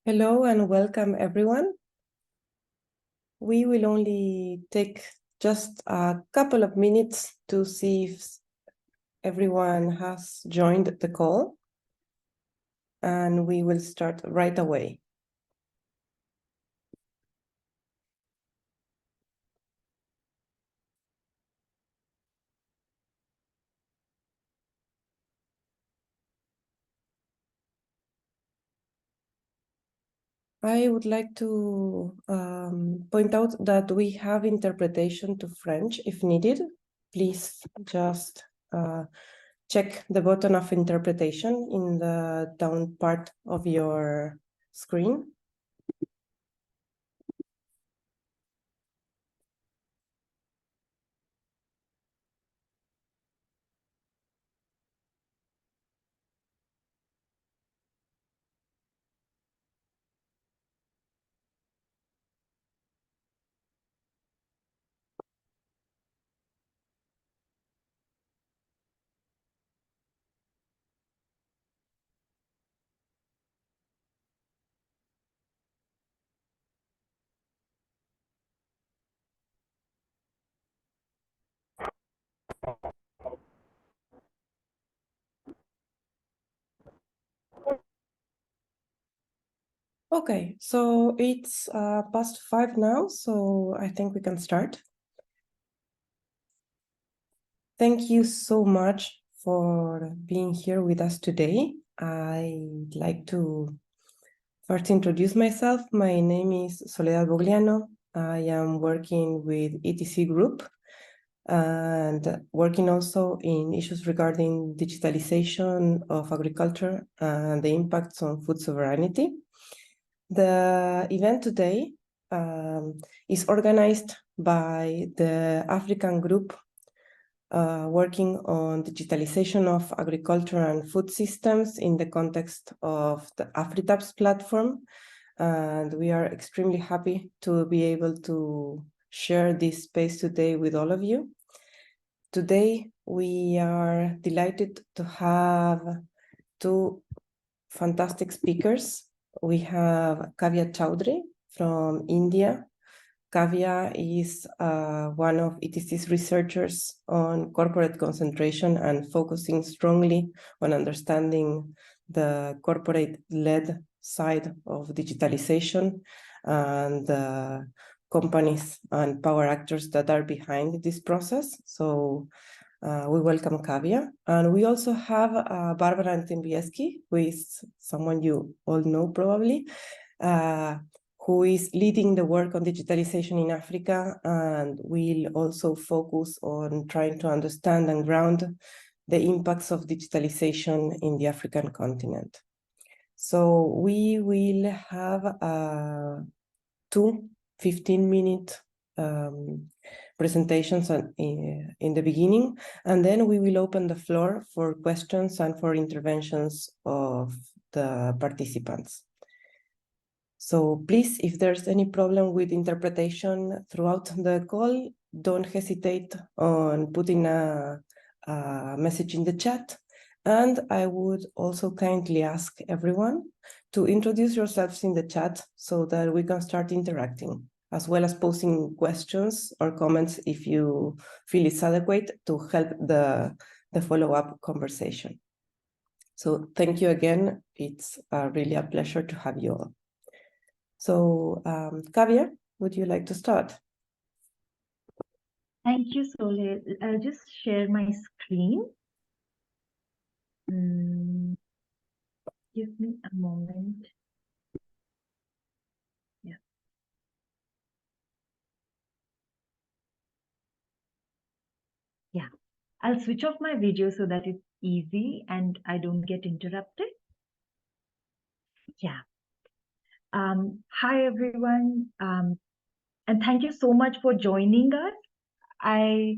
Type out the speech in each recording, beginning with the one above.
Hello and welcome everyone. We will only take just a couple of minutes to see if everyone has joined the call, and we will start right away. I would like to point out that we have interpretation to French if needed. Please just check the button of interpretation in the down part of your screen. Okay, so it's past 5 now, so I think we can start. Thank you so much for being here with us today. I'd like to first introduce myself. My name is Soledad Bogliano. I am working with ETC Group and working also in issues regarding digitalization of agriculture and the impacts on food sovereignty. The event today is organized by the African group working on digitalization of agriculture and food systems in the context of the AfriTaps platform. And we are extremely happy to be able to share this space today with all of you. Today, we are delighted to have two fantastic speakers. We have Kavya Chowdhury from India. Kavya is one of ETC's researchers on corporate concentration and focusing strongly on understanding the corporate-led side of digitalization and the companies and power actors that are behind this process. So we welcome Kavya. And we also have Barbara Antembieski, who is someone you all know probably, who is leading the work on digitalization in Africa and will also focus on trying to understand and ground the impacts of digitalization in the African continent. So we will have two 15-minute presentations in the beginning, and then we will open the floor for questions and for interventions of the participants. So please, if there's any problem with interpretation throughout the call, don't hesitate on putting a message in the chat. And I would also kindly ask everyone to introduce yourselves in the chat so that we can start interacting, as well as posing questions or comments if you feel it's adequate to help the follow-up conversation. So thank you again. It's really a pleasure to have you all. So, Kavya, would you like to start? Thank you, Soledad. I'll just share my screen. Give me a moment. Yeah. Yeah. I'll switch off my video so that it's easy and I don't get interrupted. Yeah. Hi, everyone. And thank you so much for joining us. I'm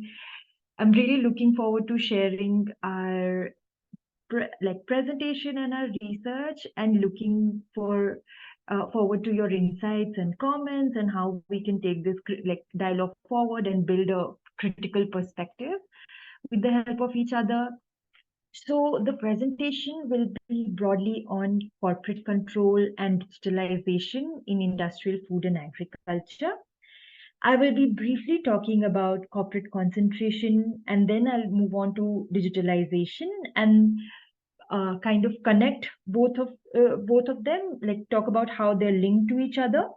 really looking forward to sharing our presentation and our research, and looking forward to your insights and comments and how we can take this dialogue forward and build a critical perspective with the help of each other. So the presentation will be broadly on corporate control and digitalization in industrial food and agriculture. I will be briefly talking about corporate concentration, and then I'll move on to digitalization and kind of connect both of them, like talk about how they're linked to each other.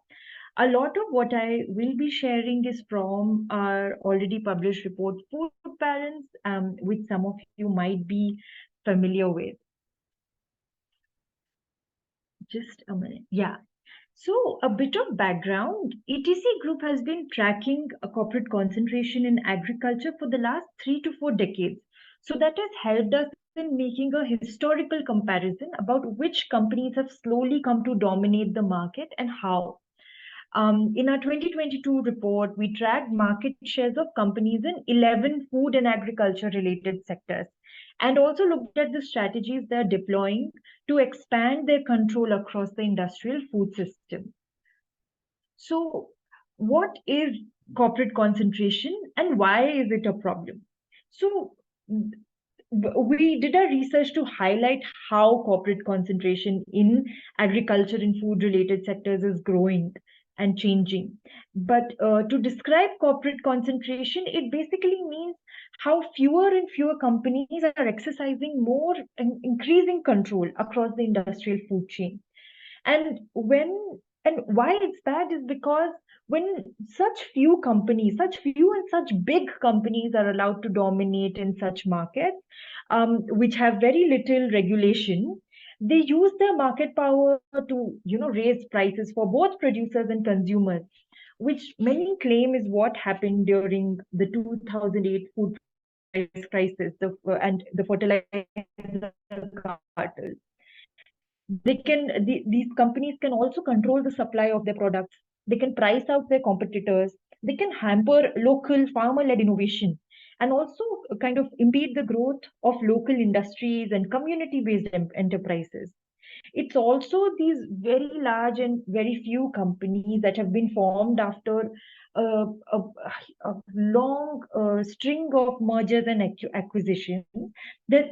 A lot of what I will be sharing is from our already published report, Food Parents, which some of you might be familiar with. Just a minute. Yeah. So, a bit of background, ETC Group has been tracking a corporate concentration in agriculture for the last 3 to 4 decades. So, that has helped us in making a historical comparison about which companies have slowly come to dominate the market and how. In our 2022 report, we tracked market shares of companies in 11 food and agriculture related sectors and also looked at the strategies they're deploying to expand their control across the industrial food system. So, what is corporate concentration and why is it a problem? So, we did our research to highlight how corporate concentration in agriculture and food related sectors is growing and changing. But to describe corporate concentration, it basically means how fewer and fewer companies are exercising more and increasing control across the industrial food chain. And when and why it's bad is because when such few companies, such few and such big companies are allowed to dominate in such markets, which have very little regulation, they use their market power to, raise prices for both producers and consumers, which many claim is what happened during the 2008 food price crisis and the fertilizer cartel. These companies can also control the supply of their products. They can price out their competitors. They can hamper local farmer-led innovation and also kind of impede the growth of local industries and community-based enterprises. It's also these very large and very few companies that have been formed after a long string of mergers and acquisitions. That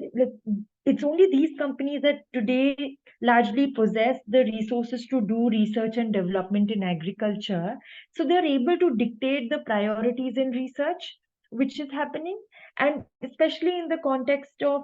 it's only these companies that today largely possess the resources to do research and development in agriculture. So they're able to dictate the priorities in research, which is happening, and especially in the context of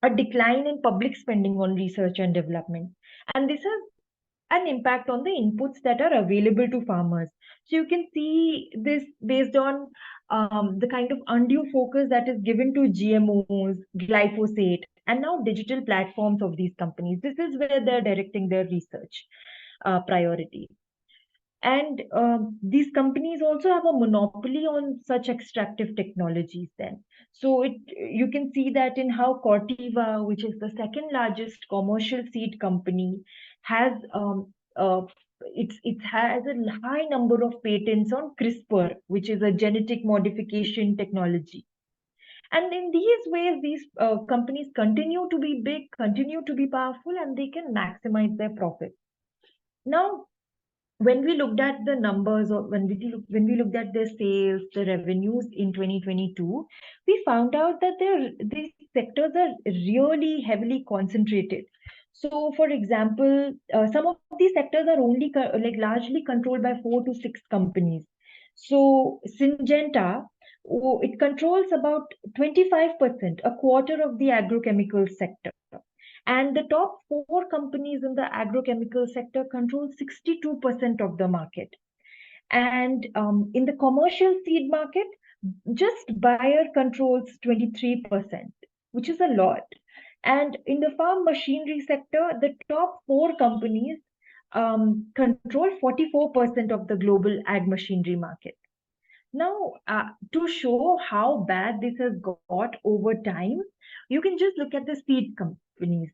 a decline in public spending on research and development. And this has an impact on the inputs that are available to farmers. So you can see this based on the kind of undue focus that is given to GMOs, glyphosate, and now digital platforms of these companies. This is where they're directing their research priority. And these companies also have a monopoly on such extractive technologies then. So you can see that in how Corteva, which is the second largest commercial seed company, has it has a high number of patents on CRISPR, which is a genetic modification technology. And in these ways, these companies continue to be big, continue to be powerful, and they can maximize their profits. Now, when we looked at the numbers or when we looked at their sales, the revenues in 2022, we found out that these sectors are really heavily concentrated. So, for example, some of these sectors are only like largely controlled by 4 to 6 companies. So, Syngenta, it controls about 25%, a quarter of the agrochemical sector. And the top 4 companies in the agrochemical sector control 62% of the market. And in the commercial seed market, just Bayer controls 23%, which is a lot. And in the farm machinery sector, the top 4 companies control 44% of the global ag machinery market. Now, to show how bad this has got over time, you can just look at the seed companies.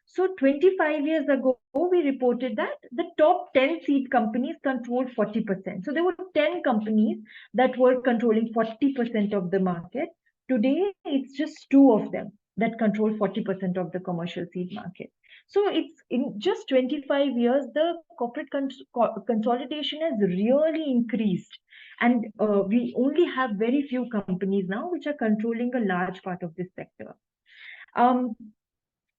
So, 25 years ago, we reported that the top 10 seed companies controlled 40%. So, there were 10 companies that were controlling 40% of the market. Today, it's just 2 of them that control 40% of the commercial seed market. So, it's in just 25 years, the corporate consolidation has really increased. And we only have very few companies now which are controlling a large part of this sector. Um,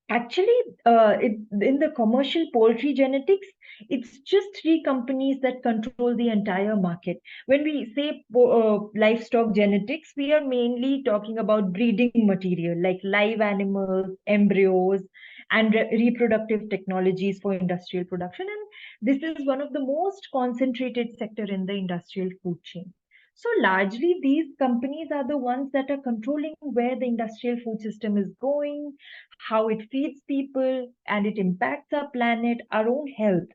Actually, in the commercial poultry genetics, it's just three companies that control the entire market. When we say livestock genetics, we are mainly talking about breeding material like live animals, embryos, and reproductive technologies for industrial production. And this is one of the most concentrated sector in the industrial food chain. So largely, these companies are the ones that are controlling where the industrial food system is going, how it feeds people, and it impacts our planet, our own health.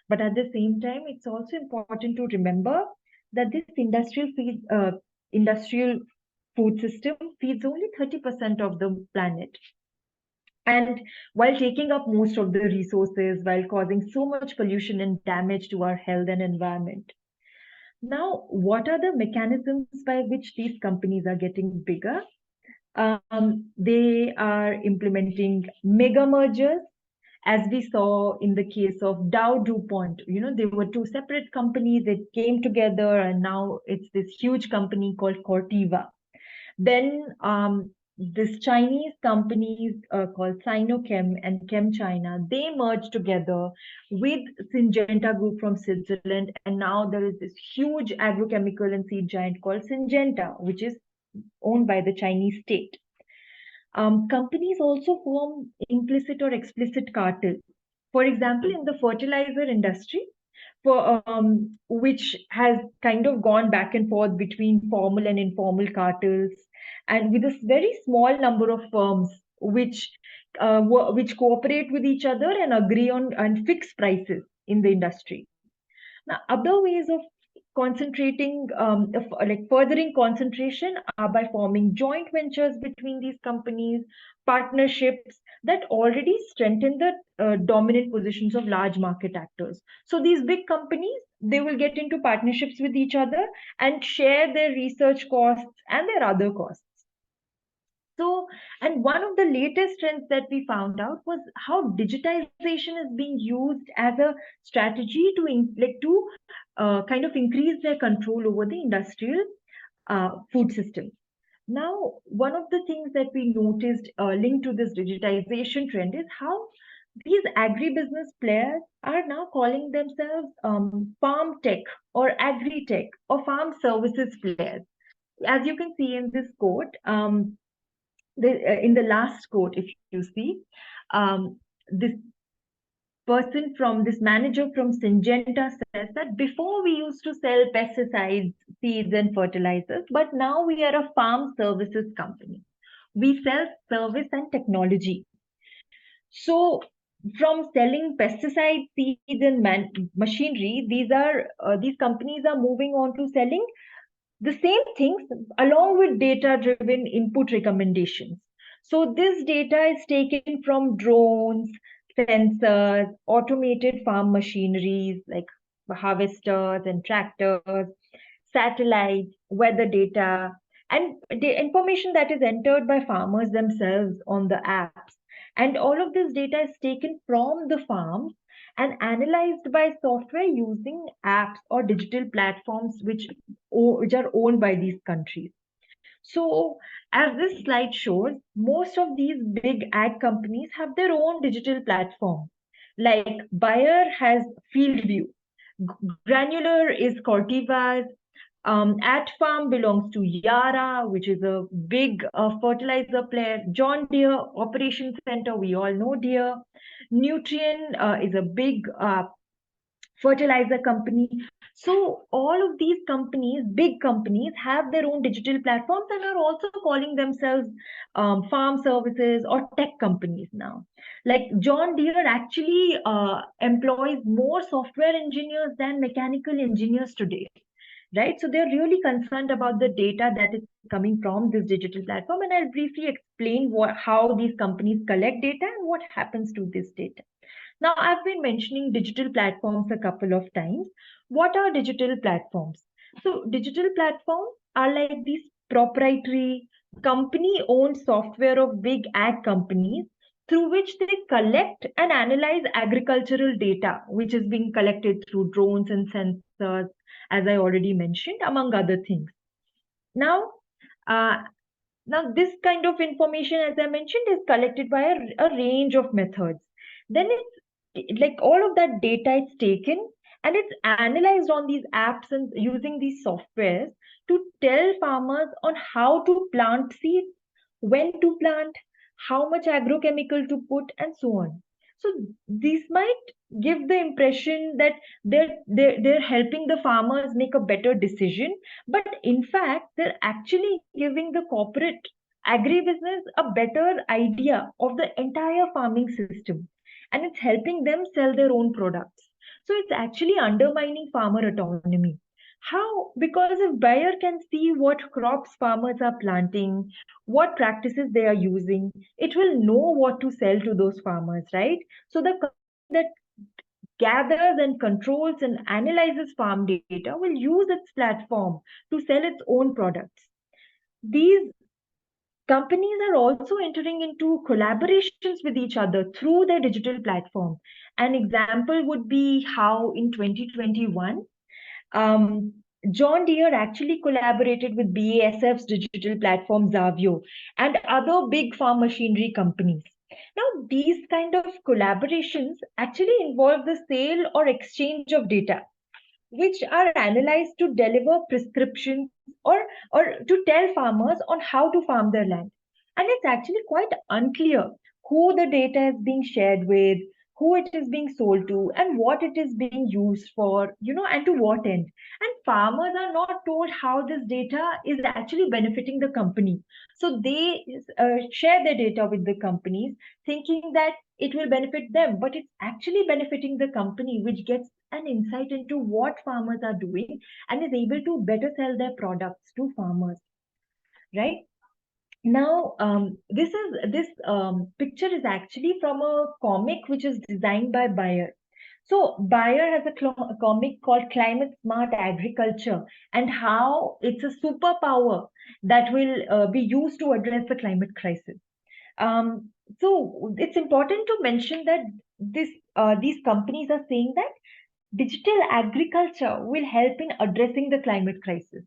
But at the same time, it's also important to remember that this industrial food system feeds only 30% of the planet. And while taking up most of the resources, while causing so much pollution and damage to our health and environment. Now, what are the mechanisms by which these companies are getting bigger? They are implementing mega mergers, as we saw in the case of Dow DuPont. You know, they were two separate companies that came together, and now it's this huge company called Corteva. Then this Chinese companies called Sinochem and ChemChina, they merged together with Syngenta Group from Switzerland, and now there is this huge agrochemical and seed giant called Syngenta, which is owned by the Chinese state. Companies also form implicit or explicit cartels. For example, in the fertilizer industry, which has kind of gone back and forth between formal and informal cartels, and with a very small number of firms which cooperate with each other and agree on fixed prices in the industry. Now, other ways of like furthering concentration are by forming joint ventures between these companies, partnerships that already strengthen the dominant positions of large market actors. So these big companies, they will get into partnerships with each other and share their research costs and their other costs. So, and one of the latest trends that we found out was how digitization is being used as a strategy to kind of increase their control over the industrial food system. Now, one of the things that we noticed linked to this digitization trend is how these agribusiness players are now calling themselves farm tech or agri tech or farm services players. As you can see in this quote, in the last quote, if you see, this this manager from Syngenta says that before we used to sell pesticides, seeds, and fertilizers, but now we are a farm services company. We sell service and technology. So, from selling pesticide seeds and machinery, these companies are moving on to selling the same things along with data driven input recommendations. So this data is taken from drones, sensors, automated farm machineries like harvesters and tractors, satellites, weather data, and the information that is entered by farmers themselves on the apps. And all of this data is taken from the farms and analyzed by software using apps or digital platforms which are owned by these countries. So, as this slide shows, most of these big ag companies have their own digital platform. Like Bayer has FieldView, Granular is Corteva's, At Farm belongs to Yara, which is a big fertilizer player. John Deere Operations Center, we all know Deere. Nutrien is a big fertilizer company. So all of these companies, big companies, have their own digital platforms and are also calling themselves farm services or tech companies now. Like John Deere actually employs more software engineers than mechanical engineers today. Right, so they're really concerned about the data that is coming from this digital platform, and I'll briefly explain how these companies collect data and what happens to this data. Now, I've been mentioning digital platforms a couple of times. What are digital platforms? So, digital platforms are like these proprietary company owned software of big ag companies through which they collect and analyze agricultural data, which is being collected through drones and sensors, as I already mentioned, among other things. Now, uh, Now, this kind of information, as I mentioned, is collected by a range of methods. Then it's like all of that data is taken and it's analyzed on these apps and using these softwares to tell farmers on how to plant seeds, when to plant, how much agrochemical to put, and so on. So these might give the impression that they're helping the farmers make a better decision, but in fact, they're actually giving the corporate agribusiness a better idea of the entire farming system, and it's helping them sell their own products. So it's actually undermining farmer autonomy. How? Because if buyer can see what crops farmers are planting, what practices they are using, it will know what to sell to those farmers, right? So the company that gathers and controls and analyzes farm data will use its platform to sell its own products. These companies are also entering into collaborations with each other through their digital platform. An example would be how in 2021, um, John Deere actually collaborated with BASF's digital platform Zavio and other big farm machinery companies. Now, these kind of collaborations actually involve the sale or exchange of data, which are analyzed to deliver prescriptions or to tell farmers on how to farm their land. And it's actually quite unclear who the data is being shared with, who it is being sold to, and what it is being used for, and to what end. And farmers are not told how this data is actually benefiting the company. So they share their data with the companies, thinking that it will benefit them, but it's actually benefiting the company, which gets an insight into what farmers are doing and is able to better sell their products to farmers, right? Now, this picture is actually from a comic which is designed by Bayer. So Bayer has a comic called Climate Smart Agriculture, and how it's a superpower that will be used to address the climate crisis. So it's important to mention that these companies are saying that digital agriculture will help in addressing the climate crisis.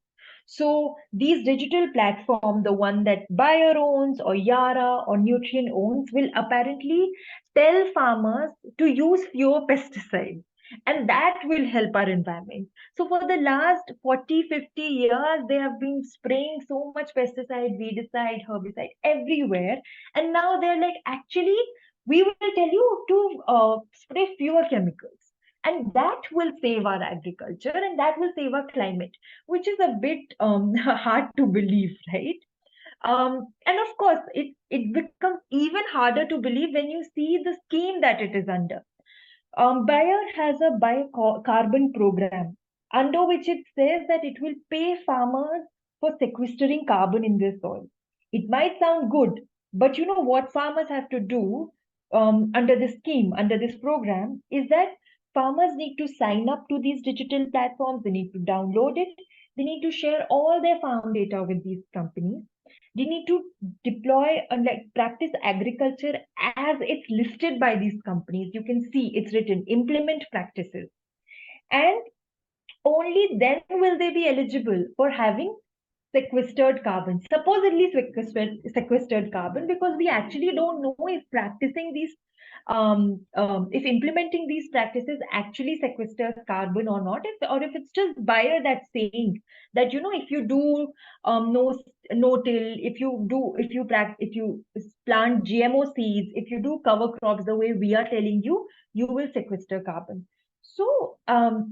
So these digital platform, the one that Bayer owns or Yara or Nutrien owns, will apparently tell farmers to use fewer pesticides. And that will help our environment. So for the last 40, 50 years, they have been spraying so much pesticide, weedicide, herbicide everywhere. And now they're like, actually, we will tell you to spray fewer chemicals, and that will save our agriculture and that will save our climate, which is a bit hard to believe, right? And of course, it becomes even harder to believe when you see the scheme that it is under. Bayer has a biocarbon program under which it says that it will pay farmers for sequestering carbon in their soil. It might sound good, but you know what farmers have to do under this scheme, under this program, is that farmers need to sign up to these digital platforms, they need to download it, they need to share all their farm data with these companies. They need to deploy and like practice agriculture as it's listed by these companies. You can see it's written implement practices. And only then will they be eligible for having sequestered carbon, supposedly sequestered carbon, because we actually don't know if practicing these, if implementing these practices actually sequesters carbon or not, or if it's just Bayer that's saying that, if you do no till, if you plant GMO seeds, if you do cover crops the way we are telling you, you will sequester carbon. So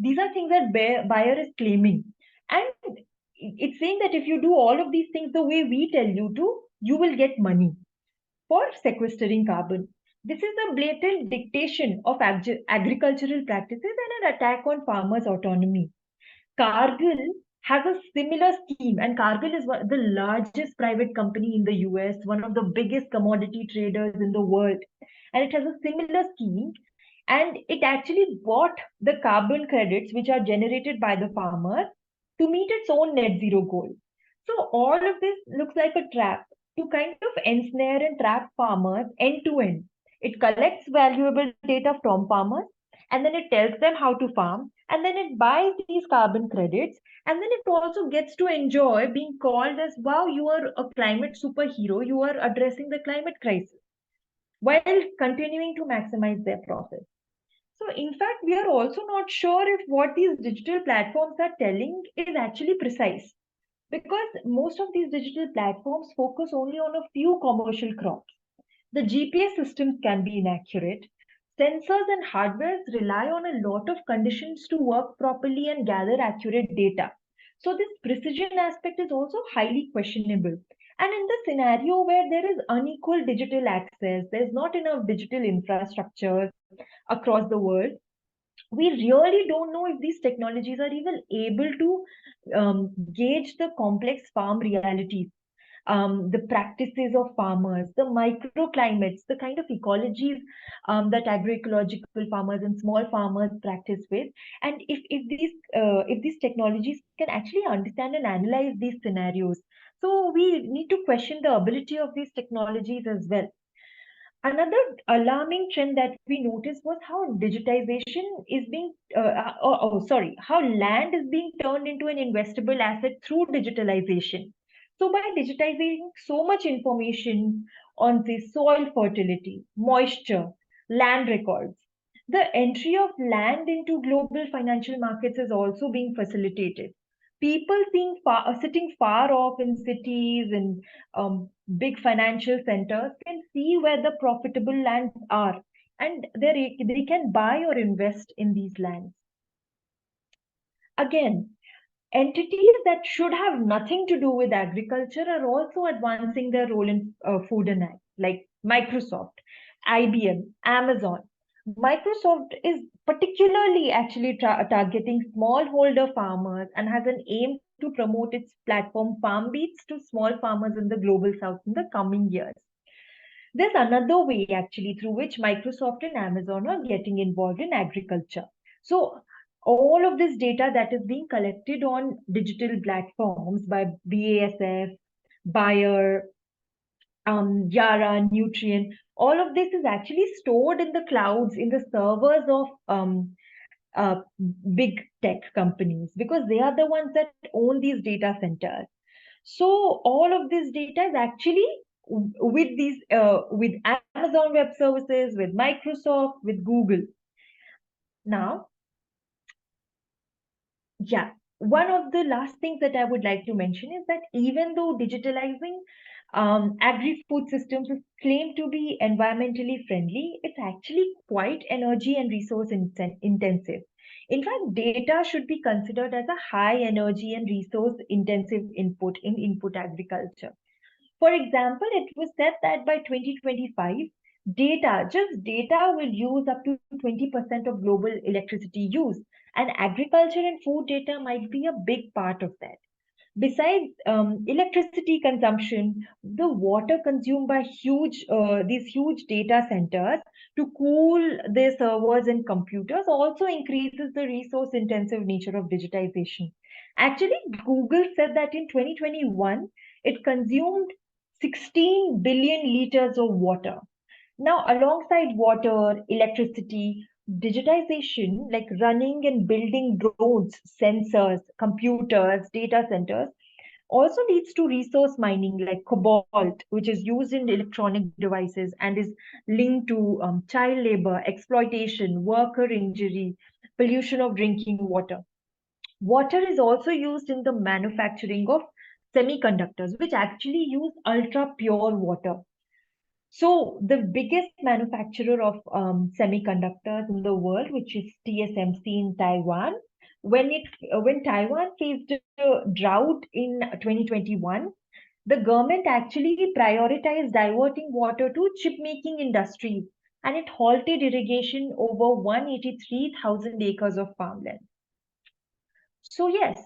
these are things that Bayer is claiming. And it's saying that if you do all of these things the way we tell you to, you will get money for sequestering carbon. This is a blatant dictation of agricultural practices and an attack on farmers' autonomy. Cargill has a similar scheme, and Cargill is the largest private company in the US, one of the biggest commodity traders in the world. And it has a similar scheme, and it actually bought the carbon credits which are generated by the farmers to meet its own net zero goal. So, all of this looks like a trap to kind of ensnare and trap farmers end to end. It collects valuable data from farmers and then it tells them how to farm, and then it buys these carbon credits, and then it also gets to enjoy being called as, wow, you are a climate superhero, you are addressing the climate crisis, while continuing to maximize their profits. So, in fact, we are also not sure if what these digital platforms are telling is actually precise, because most of these digital platforms focus only on a few commercial crops. The GPS systems can be inaccurate. Sensors and hardware rely on a lot of conditions to work properly and gather accurate data. So, this precision aspect is also highly questionable. And in the scenario where there is unequal digital access, there's not enough digital infrastructure across the world, we really don't know if these technologies are even able to gauge the complex farm realities, the practices of farmers, the microclimates, the kind of ecologies that agroecological farmers and small farmers practice with, and if these technologies can actually understand and analyze these scenarios. So we need to question the ability of these technologies as well. Another alarming trend that we noticed was how digitization is being, how land is being turned into an investable asset through digitalization. So, by digitizing so much information on the soil fertility, moisture, land records, the entry of land into global financial markets is also being facilitated. People sitting far off in cities and big financial centers can see where the profitable lands are, and they can buy or invest in these lands. Again, entities that should have nothing to do with agriculture are also advancing their role in food and ag, like Microsoft, IBM, Amazon. Microsoft is particularly actually targeting smallholder farmers and has an aim to promote its platform FarmBeats to small farmers in the global south in the coming years. There's another way actually through which Microsoft and Amazon are getting involved in agriculture. So all of this data that is being collected on digital platforms by BASF, Bayer, Yara, Nutrient, all of this is actually stored in the clouds, in the servers of uh, big tech companies, because they are the ones that own these data centers. So all of this data is actually with Amazon Web Services, with Microsoft, with Google. Now, yeah, one of the last things that I would like to mention is that even though digitalizing agri-food systems is claimed to be environmentally friendly, it's actually quite energy and resource intensive. In fact, data should be considered as a high energy and resource intensive input in input agriculture. For example, it was said that by 2025, just data will use up to 20% of global electricity use, and agriculture and food data might be a big part of that. Besides electricity consumption, the water consumed by these huge data centers to cool their servers and computers also increases the resource intensive nature of digitization. Actually, Google said that in 2021, it consumed 16 billion liters of water. Now, alongside water, electricity, digitization, like running and building drones, sensors, computers, data centers, also leads to resource mining like cobalt, which is used in electronic devices and is linked to child labor, exploitation, worker injury, pollution of drinking water. Water is also used in the manufacturing of semiconductors, which actually use ultra pure water. So the biggest manufacturer of semiconductors in the world, which is TSMC in Taiwan, when Taiwan faced a drought in 2021, the government actually prioritized diverting water to chip making industries, and it halted irrigation over 183,000 acres of farmland. So yes,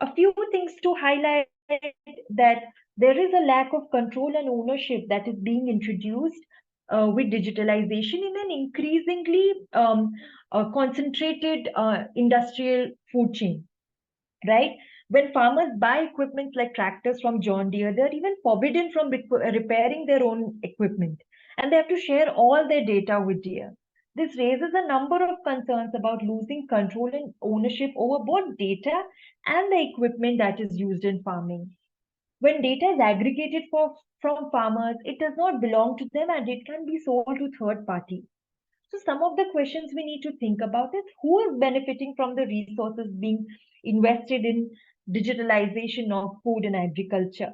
a few things to highlight: that there is a lack of control and ownership that is being introduced with digitalization in an increasingly concentrated industrial food chain, right? When farmers buy equipment like tractors from John Deere, they're even forbidden from repairing their own equipment, and they have to share all their data with Deere. This raises a number of concerns about losing control and ownership over both data and the equipment that is used in farming. When data is aggregated from farmers, it does not belong to them and it can be sold to third parties. So some of the questions we need to think about is who is benefiting from the resources being invested in digitalization of food and agriculture?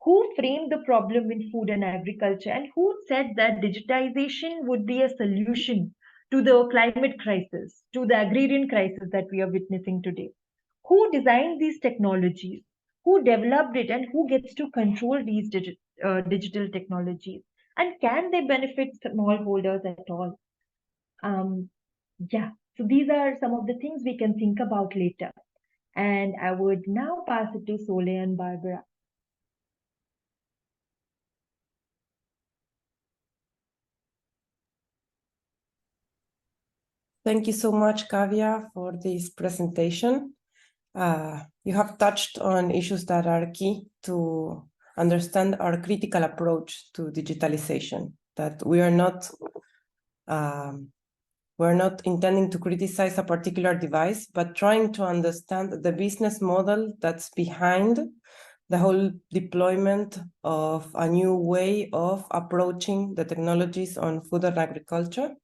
Who framed the problem in food and agriculture, and who said that digitization would be a solution to the climate crisis, to the agrarian crisis that we are witnessing today? Who designed these technologies? Who developed it, and who gets to control these digital technologies? And can they benefit smallholders at all? Um, yeah, so these are some of the things we can think about later. And I would now pass it to Sole and Barbara. Thank you so much, Kavya, for this presentation. You have touched on issues that are key to understand our critical approach to digitalization, that we're not intending to criticize a particular device, but trying to understand the business model that's behind the whole deployment of a new way of approaching the technologies on food and agriculture.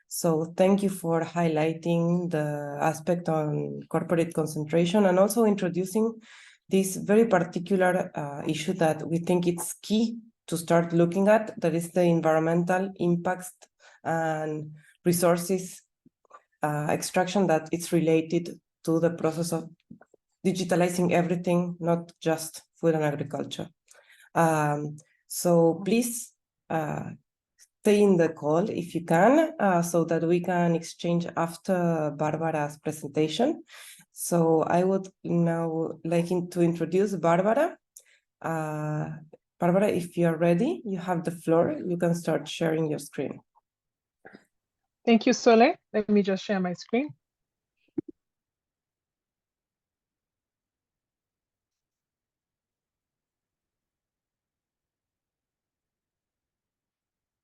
So thank you for highlighting the aspect on corporate concentration and also introducing this very particular issue that we think it's key to start looking at, that is the environmental impacts and resources extraction that it's related to the process of digitalizing everything, not just food and agriculture. So please stay in the call if you can, so that we can exchange after Barbara's presentation. So I would now like to introduce Barbara. Barbara, if you're ready, you have the floor. You can start sharing your screen. Thank you, Sole. Let me just share my screen.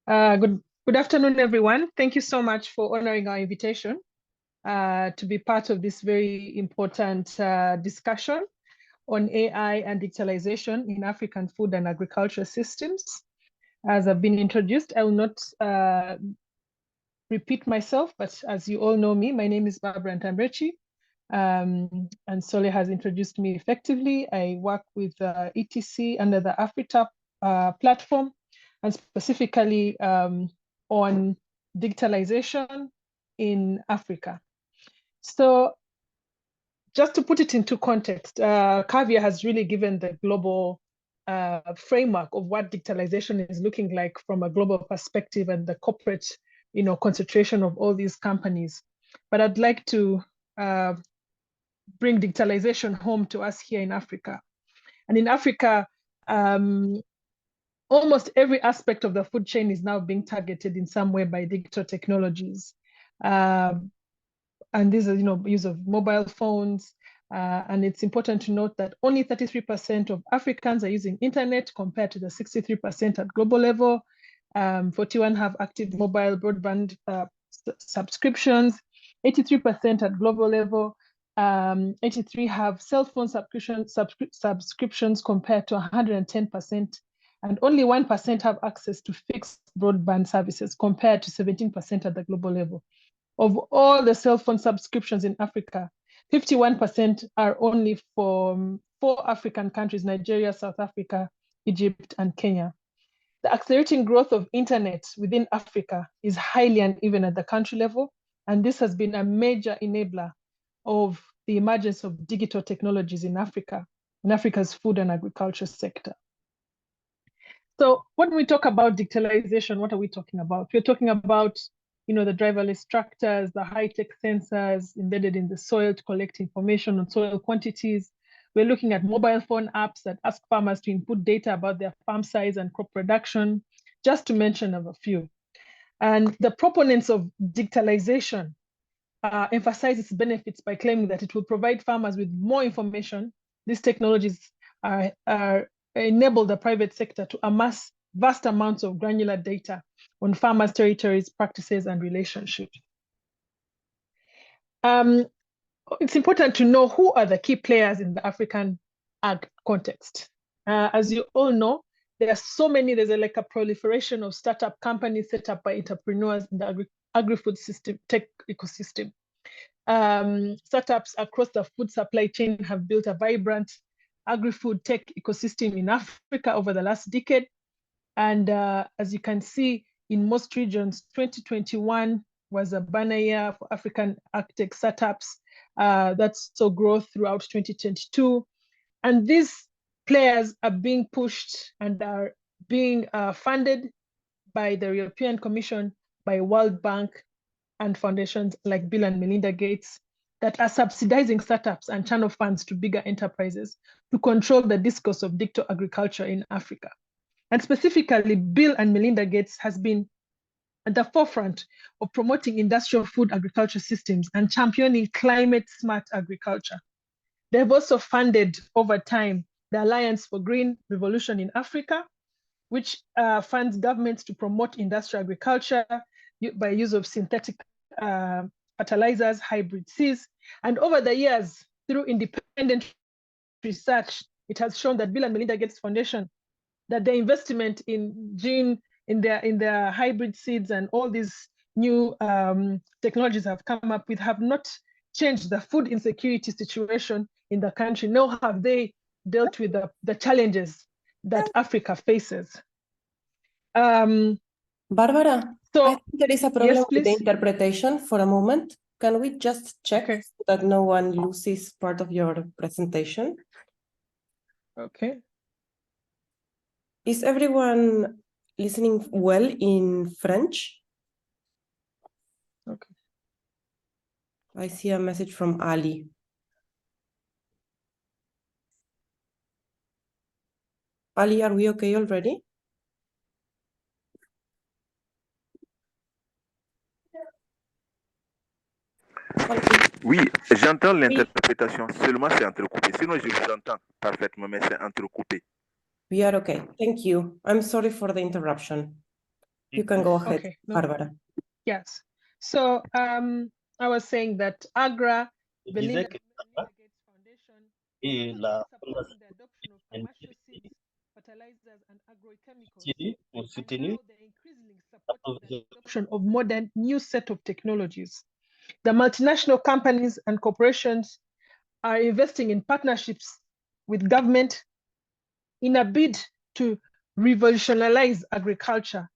Good afternoon, everyone. Thank you so much for honoring our invitation to be part of this very important discussion on AI and digitalization in African food and agriculture systems. As I've been introduced, I will not repeat myself, but as you all know me, my name is Barbara Ntambrechi, and Sole has introduced me effectively. I work with ETC under the AfriTap platform, and specifically on digitalization in Africa. So just to put it into context, Kavya has really given the global framework of what digitalization is looking like from a global perspective and the corporate concentration of all these companies. But I'd like to bring digitalization home to us here in Africa. And in Africa, almost every aspect of the food chain is now being targeted in some way by digital technologies. And these are, use of mobile phones. And it's important to note that only 33% of Africans are using internet compared to the 63% at global level. 41 have active mobile broadband subscriptions, 83% at global level. 83 have cell phone subscriptions compared to 110%, and only 1% have access to fixed broadband services compared to 17% at the global level. Of all the cell phone subscriptions in Africa, 51% are only from 4 African countries: Nigeria, South Africa, Egypt, and Kenya. The accelerating growth of internet within Africa is highly uneven at the country level, and this has been a major enabler of the emergence of digital technologies in Africa, in Africa's food and agriculture sector. So when we talk about digitalization, what are we talking about? We're talking about the driverless tractors, the high-tech sensors embedded in the soil to collect information on soil quantities. We're looking at mobile phone apps that ask farmers to input data about their farm size and crop production, just to mention of a few. And the proponents of digitalization emphasize its benefits by claiming that it will provide farmers with more information. These technologies enable the private sector to amass vast amounts of granular data on farmers' territories, practices, and relationships. It's important to know who are the key players in the African ag context. As you all know, there are so many, there's like a proliferation of startup companies set up by entrepreneurs in the agri-food system, tech ecosystem. Startups across the food supply chain have built a vibrant agri-food tech ecosystem in Africa over the last decade. And as you can see, in most regions, 2021 was a banner year for African agtech startups. That saw growth throughout 2022. And these players are being pushed and are being funded by the European Commission, by World Bank, and foundations like Bill and Melinda Gates that are subsidizing startups and channel funds to bigger enterprises to control the discourse of digital agriculture in Africa. And specifically, Bill and Melinda Gates has been at the forefront of promoting industrial food agriculture systems and championing climate-smart agriculture. They've also funded over time the Alliance for Green Revolution in Africa, which funds governments to promote industrial agriculture by use of synthetic fertilizers, hybrid seeds. And over the years, through independent research, it has shown that Bill and Melinda Gates Foundation, that the investment in their hybrid seeds and all these new technologies have come up with have not changed the food insecurity situation in the country, nor have they dealt with the challenges that Africa faces. Barbara, So, I think there is a problem yes, with the please. interpretation for a moment. Can we just check Okay. so that no one loses part of your presentation? Okay. Is everyone listening well in French? Okay. I see a message from Ali. Ali, are we okay already? Oui, j'entends l'interprétation, seulement c'est entrecoupé. Sinon, je vous entends parfaitement, mais c'est entrecoupé. We are okay. Thank you. I'm sorry for the interruption. You can go ahead, Okay. No. Barbara. Yes. So I was saying that AGRA, Melinda Gates Foundation, et la supporting the adoption of commercial seeds, fertilizers, and agrochemicals, ont and soutenu now they're increasingly supporting the adoption of modern new set of technologies. The multinational companies and corporations are investing in partnerships with government in a bid to revolutionize agriculture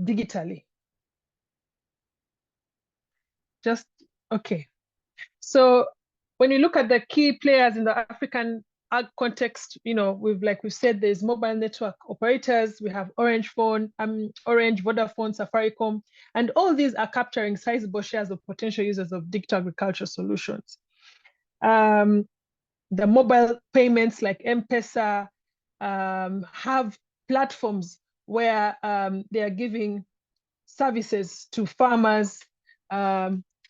digitally. Just okay. So when you look at the key players in the African ag context, you know, we've said, there's mobile network operators, we have Orange, Vodafone, Safaricom, and all these are capturing sizable shares of potential users of digital agriculture solutions. The mobile payments like M-Pesa have platforms where they are giving services to farmers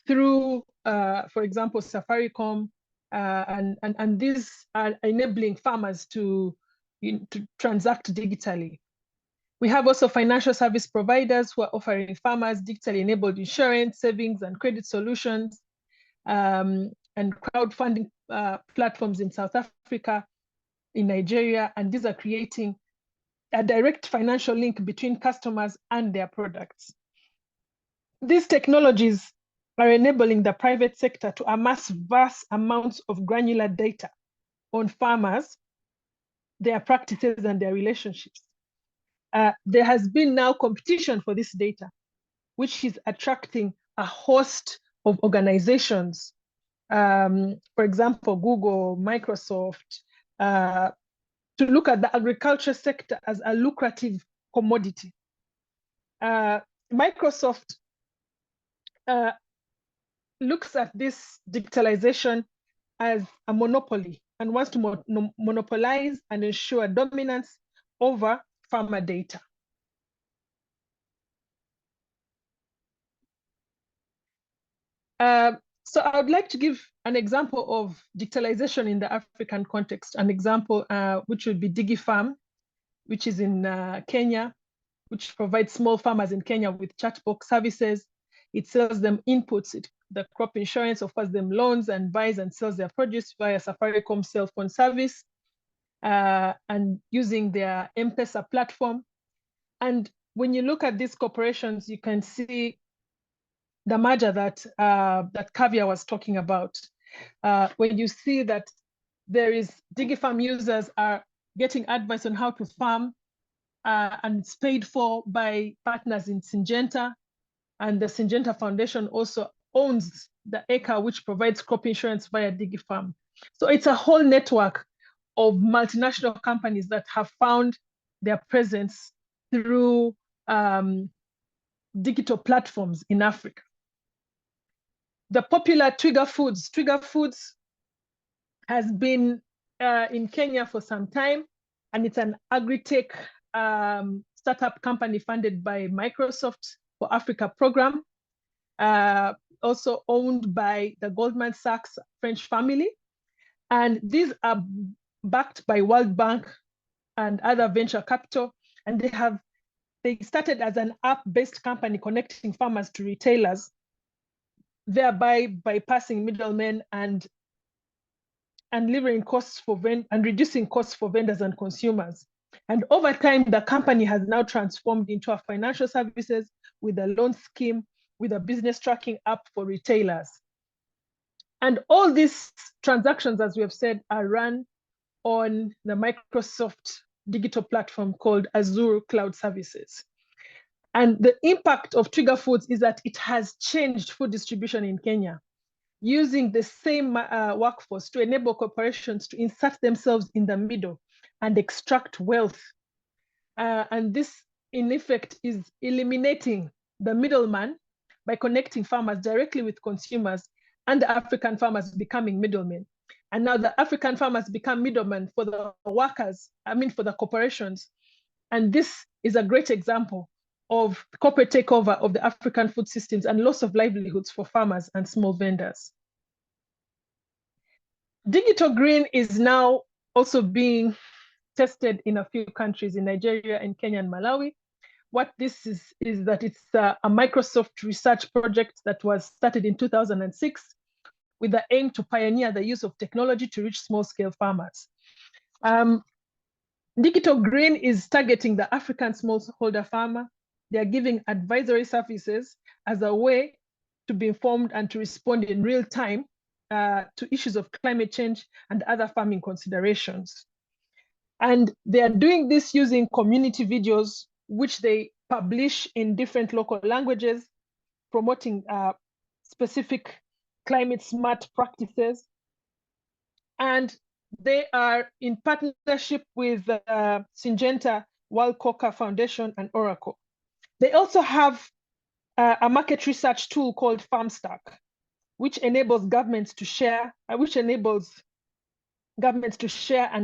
through, for example, Safaricom, and these are enabling farmers to transact digitally. We have also financial service providers who are offering farmers digitally enabled insurance, savings, and credit solutions, and crowdfunding platforms in South Africa, in Nigeria, and these are creating a direct financial link between customers and their products. These technologies are enabling the private sector to amass vast amounts of granular data on farmers, their practices, and their relationships. There has been now competition for this data, which is attracting a host of organizations, for example, Google, Microsoft, to look at the agriculture sector as a lucrative commodity. Microsoft looks at this digitalization as a monopoly and wants to monopolize and ensure dominance over farmer data. So I would like to give an example of digitalization in the African context, an example which would be DigiFarm. which is in Kenya, which provides small farmers in Kenya with chatbot services. It sells them inputs, the crop insurance, offers them loans, and buys and sells their produce via Safaricom cell phone service and using their M-Pesa platform. And when you look at these corporations, you can see the merger that Kavya was talking about. When you see that there is DigiFarm users are getting advice on how to farm, and it's paid for by partners in Syngenta, and the Syngenta Foundation also owns the acre which provides crop insurance via DigiFarm. So it's a whole network of multinational companies that have found their presence through digital platforms in Africa. The popular Twiga Foods has been in Kenya for some time, and it's an agri-tech startup company funded by Microsoft for Africa program, also owned by the Goldman Sachs French family. And these are backed by World Bank and other venture capital. And they started as an app-based company connecting farmers to retailers, thereby bypassing middlemen and lowering costs and reducing costs for vendors and consumers. And over time, the company has now transformed into a financial services with a loan scheme, with a business tracking app for retailers. And all these transactions, as we have said, are run on the Microsoft digital platform called Azure Cloud Services. And the impact of Twiga Foods is that it has changed food distribution in Kenya, using the same workforce to enable corporations to insert themselves in the middle and extract wealth. And this, in effect, is eliminating the middleman by connecting farmers directly with consumers, and the African farmers becoming middlemen. And now the African farmers become middlemen for the workers, for the corporations. And this is a great example of corporate takeover of the African food systems and loss of livelihoods for farmers and small vendors. Digital green is now also being tested in a few countries, in Nigeria and Kenya and Malawi. What this is that it's a Microsoft research project that was started in 2006 with the aim to pioneer the use of technology to reach small-scale farmers. Digital Green is targeting the African smallholder farmer. They are giving advisory services as a way to be informed and to respond in real time to issues of climate change and other farming considerations. And they are doing this using community videos, which they publish in different local languages, promoting specific climate smart practices. And they are in partnership with Syngenta, World Coca Foundation, and Oracle. They also have a market research tool called FarmStack, which enables governments to share, and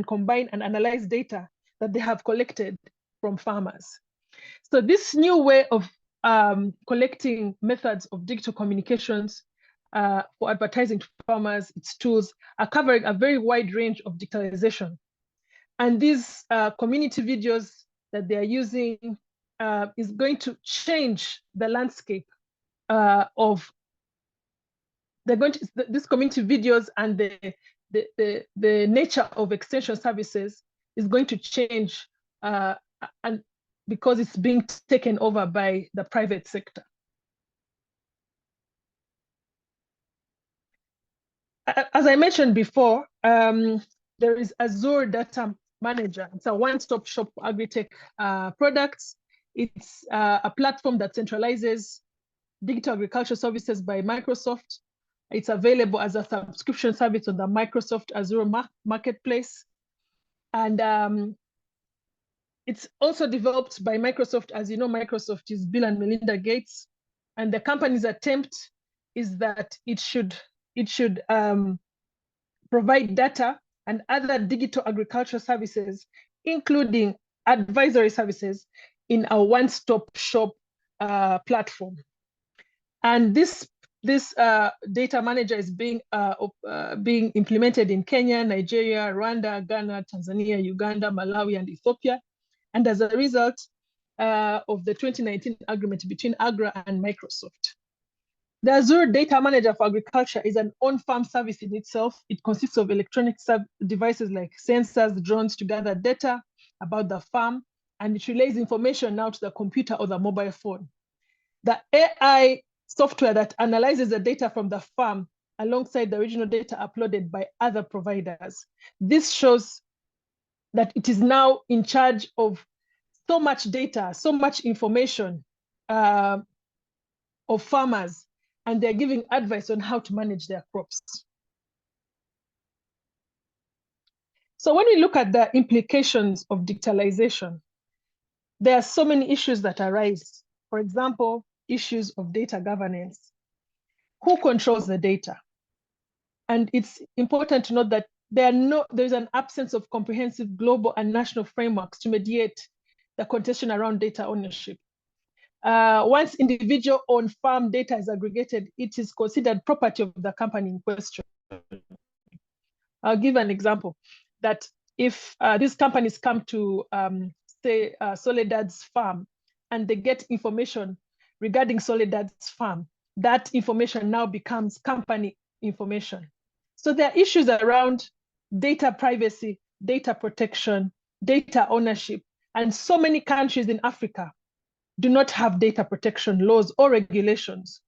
combine and analyze data that they have collected from farmers. So this new way of collecting methods of digital communications for advertising to farmers, its tools are covering a very wide range of digitalization. And these community videos that they are using is going to change the landscape of these community videos, and the nature of extension services is going to change, and because it's being taken over by the private sector. As I mentioned before, there is Azure Data Manager. It's a one-stop shop for agri-tech products. It's a platform that centralizes digital agriculture services by Microsoft. It's available as a subscription service on the Microsoft Azure Marketplace. And it's also developed by Microsoft. As you know, Microsoft is Bill and Melinda Gates. And the company's attempt is that it should provide data and other digital agriculture services, including advisory services, in a one-stop shop platform. And this data manager is being implemented in Kenya, Nigeria, Rwanda, Ghana, Tanzania, Uganda, Malawi, and Ethiopia. and as a result of the 2019 agreement between AGRA and Microsoft. The Azure Data Manager for Agriculture is an on-farm service in itself. It consists of electronic devices like sensors, drones to gather data about the farm, and it relays information now to the computer or the mobile phone. The AI software that analyzes the data from the farm alongside the original data uploaded by other providers. This shows that it is now in charge of so much data, so much information of farmers, and they're giving advice on how to manage their crops. So when we look at the implications of digitalization, there are so many issues that arise. For example, issues of data governance. Who controls the data? And it's important to note that there's an absence of comprehensive global and national frameworks to mediate the contention around data ownership. Once individual on-farm data is aggregated, it is considered property of the company in question. I'll give an example that if these companies come to, say, Soledad's farm, and they get information regarding Soledad's farm, that information now becomes company information. So there are issues around data privacy, data protection, data ownership, and so many countries in Africa do not have data protection laws or regulations.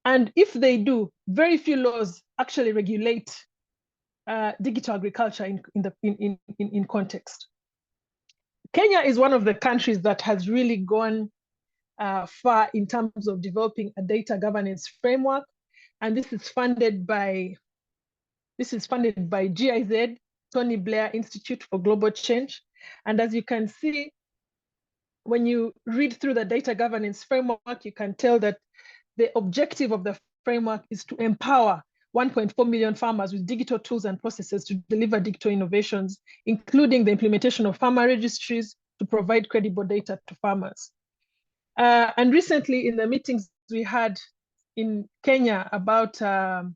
And if they do, very few laws actually regulate digital agriculture in context. Kenya is one of the countries that has really gone far in terms of developing a data governance framework, and this is funded by GIZ, Tony Blair Institute for Global Change. And as you can see, when you read through the data governance framework, you can tell that the objective of the framework is to empower 1.4 million farmers with digital tools and processes to deliver digital innovations, including the implementation of farmer registries to provide credible data to farmers. And recently in the meetings we had in Kenya about a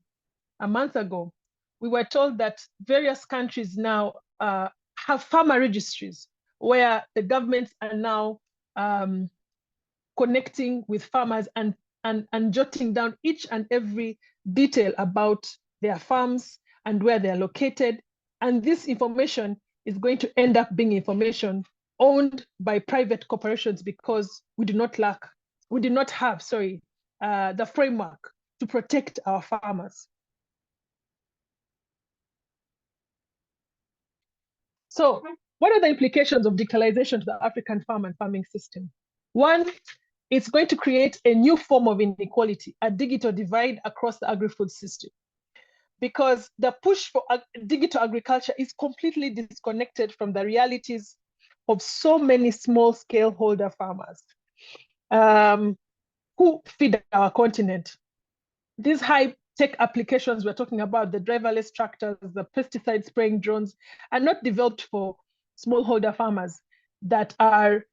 month ago, we were told that various countries now have farmer registries where the governments are now connecting with farmers and jotting down each and every detail about their farms and where they're located. And this information is going to end up being information owned by private corporations because we do not have the framework to protect our farmers. So what are the implications of digitalization to the African farm and farming system? One, it's going to create a new form of inequality, a digital divide across the agri-food system, because the push for digital agriculture is completely disconnected from the realities of so many small scale holder farmers who feed our continent. These high tech applications we're talking about, the driverless tractors, the pesticide spraying drones, are not developed for smallholder farmers that are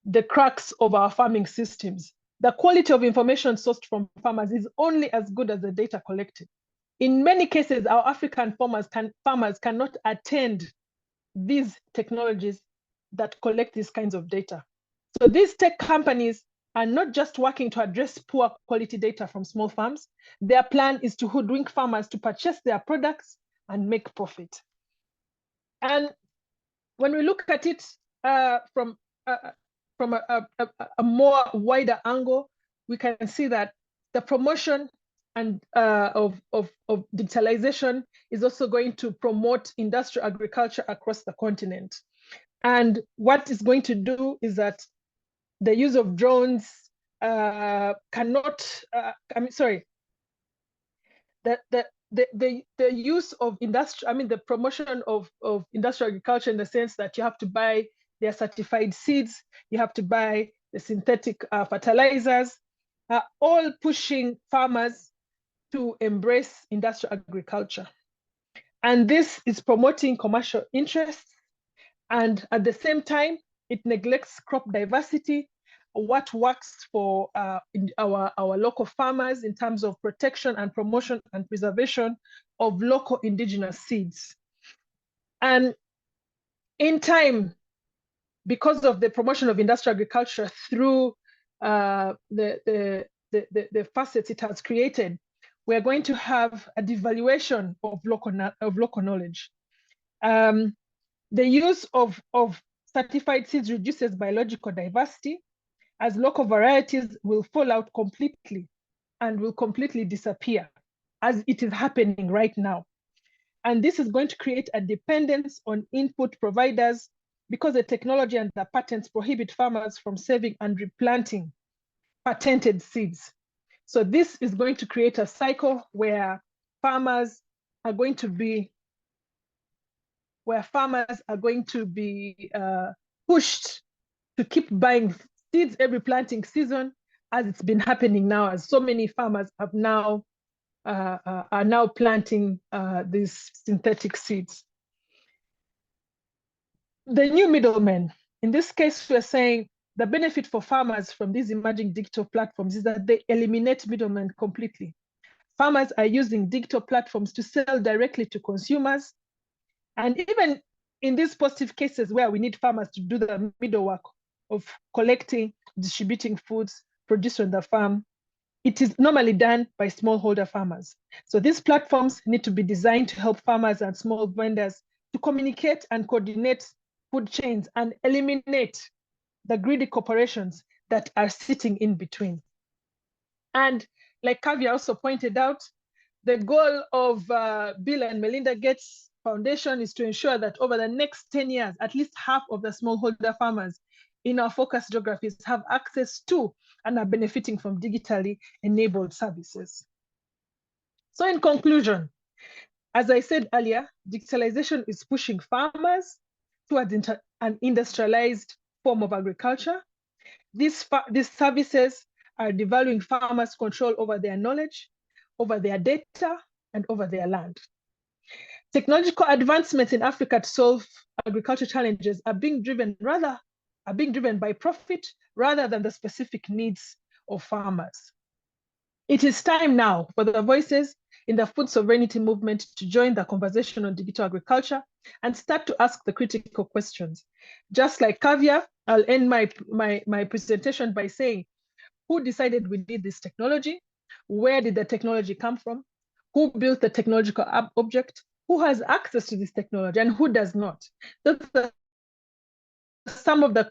the crux of our farming systems. The quality of information sourced from farmers is only as good as the data collected. In many cases, our African farmers cannot attend these technologies that collect these kinds of data. So these tech companies are not just working to address poor quality data from small farms. Their plan is to hoodwink farmers to purchase their products and make profit. And when we look at it from a more wider angle, we can see that the promotion and of digitalization is also going to promote industrial agriculture across the continent. And what it's going to do is that the use of drones the use of the promotion of industrial agriculture in the sense that you have to buy their certified seeds, you have to buy the synthetic fertilizers, all pushing farmers to embrace industrial agriculture. And this is promoting commercial interests, and at the same time, it neglects crop diversity, what works for our local farmers in terms of protection and promotion and preservation of local indigenous seeds. And in time, because of the promotion of industrial agriculture through the facets it has created, we're going to have a devaluation of local knowledge. The use of certified seeds reduces biological diversity, as local varieties will fall out completely and will completely disappear, as it is happening right now. And this is going to create a dependence on input providers, because the technology and the patents prohibit farmers from saving and replanting patented seeds. So this is going to create a cycle where farmers are going to be pushed to keep buying seeds every planting season, as it's been happening now, as so many farmers have now are now planting these synthetic seeds. The new middlemen, in this case, we're saying the benefit for farmers from these emerging digital platforms is that they eliminate middlemen completely. Farmers are using digital platforms to sell directly to consumers. And even in these positive cases where we need farmers to do the middle work of collecting, distributing foods produced on the farm, it is normally done by smallholder farmers. So these platforms need to be designed to help farmers and small vendors to communicate and coordinate food chains and eliminate the greedy corporations that are sitting in between. And like Kavya also pointed out, the goal of Bill and Melinda Gates Foundation is to ensure that over the next 10 years, at least half of the smallholder farmers in our focus geographies have access to and are benefiting from digitally enabled services. So in conclusion, as I said earlier, digitalization is pushing farmers towards an industrialized form of agriculture. These services are devaluing farmers' control over their knowledge, over their data, and over their land. Technological advancements in Africa to solve agriculture challenges are being driven by profit rather than the specific needs of farmers. It is time now for the voices in the food sovereignty movement to join the conversation on digital agriculture and start to ask the critical questions. Just like Kavya, I'll end my presentation by saying, who decided we need this technology? Where did the technology come from? Who built the technological object? Who has access to this technology and who does not? Those are some of the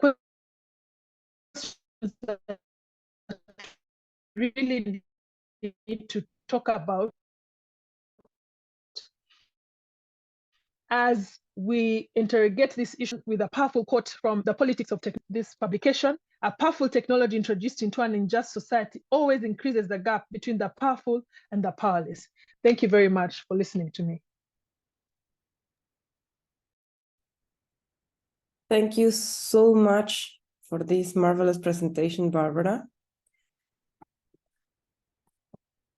questions that really need to talk about as we interrogate this issue with a powerful quote from The Politics of this publication. A powerful technology introduced into an unjust society always increases the gap between the powerful and the powerless. Thank you very much for listening to me. Thank you so much for this marvelous presentation, Barbara.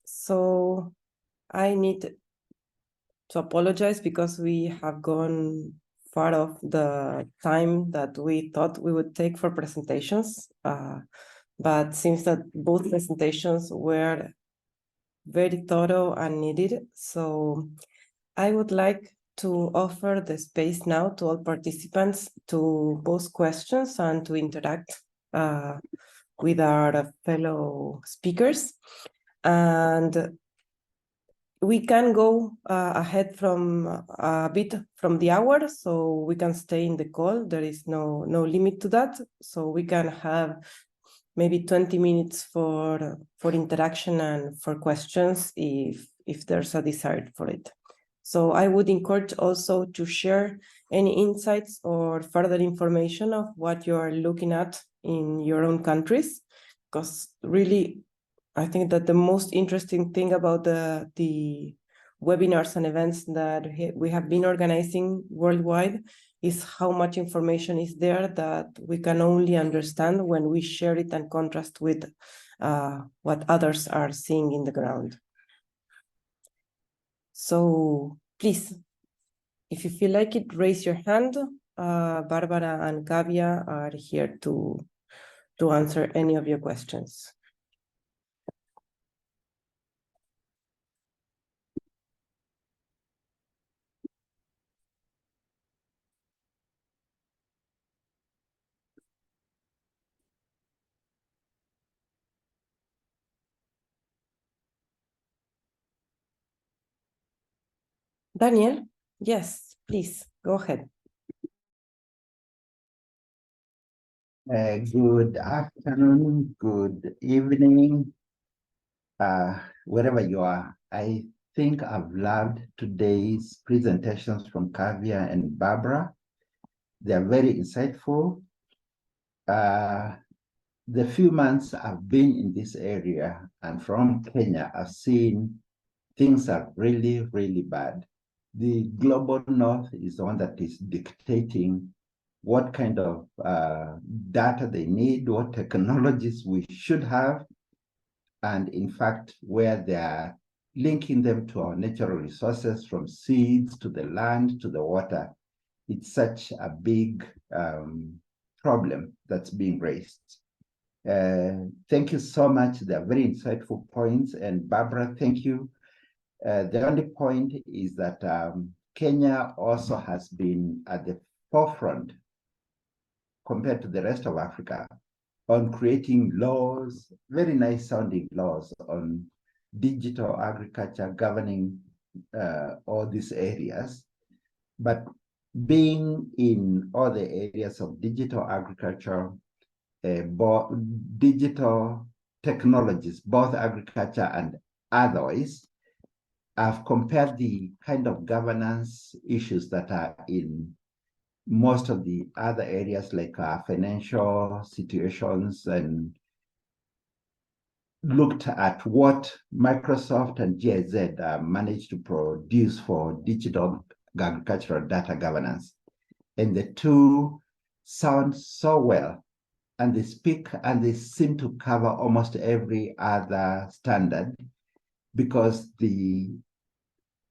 So I need to apologize because we have gone far off the time that we thought we would take for presentations. But seems that both presentations were very thorough and needed. So I would like to offer the space now to all participants to pose questions and to interact with our fellow speakers. And we can go ahead from a bit from the hour, so we can stay in the call. There is no limit to that. So we can have maybe 20 minutes for interaction and for questions if there's a desire for it. So I would encourage also to share any insights or further information of what you are looking at in your own countries, because really, I think that the most interesting thing about the webinars and events that we have been organizing worldwide is how much information is there that we can only understand when we share it and contrast with what others are seeing in the ground. So please, if you feel like it, raise your hand. Barbara and Kavya are here to answer any of your questions. Daniel, yes, please, go ahead. Good afternoon, good evening, wherever you are. I think I've loved today's presentations from Kavya and Barbara. They're very insightful. The few months I've been in this area and from Kenya, I've seen things are really, really bad. The global north is the one that is dictating what kind of data they need, what technologies we should have, and in fact, where they are linking them to our natural resources from seeds to the land to the water. It's such a big problem that's being raised. Thank you so much. They're very insightful points. And Barbara, thank you. The only point is that Kenya also has been at the forefront compared to the rest of Africa on creating laws, very nice sounding laws on digital agriculture governing all these areas. But being in all the areas of digital agriculture, digital technologies, both agriculture and otherwise, I've compared the kind of governance issues that are in most of the other areas like financial situations, and looked at what Microsoft and GIZ managed to produce for digital agricultural data governance. And the two sound so well, and they speak and they seem to cover almost every other standard, because the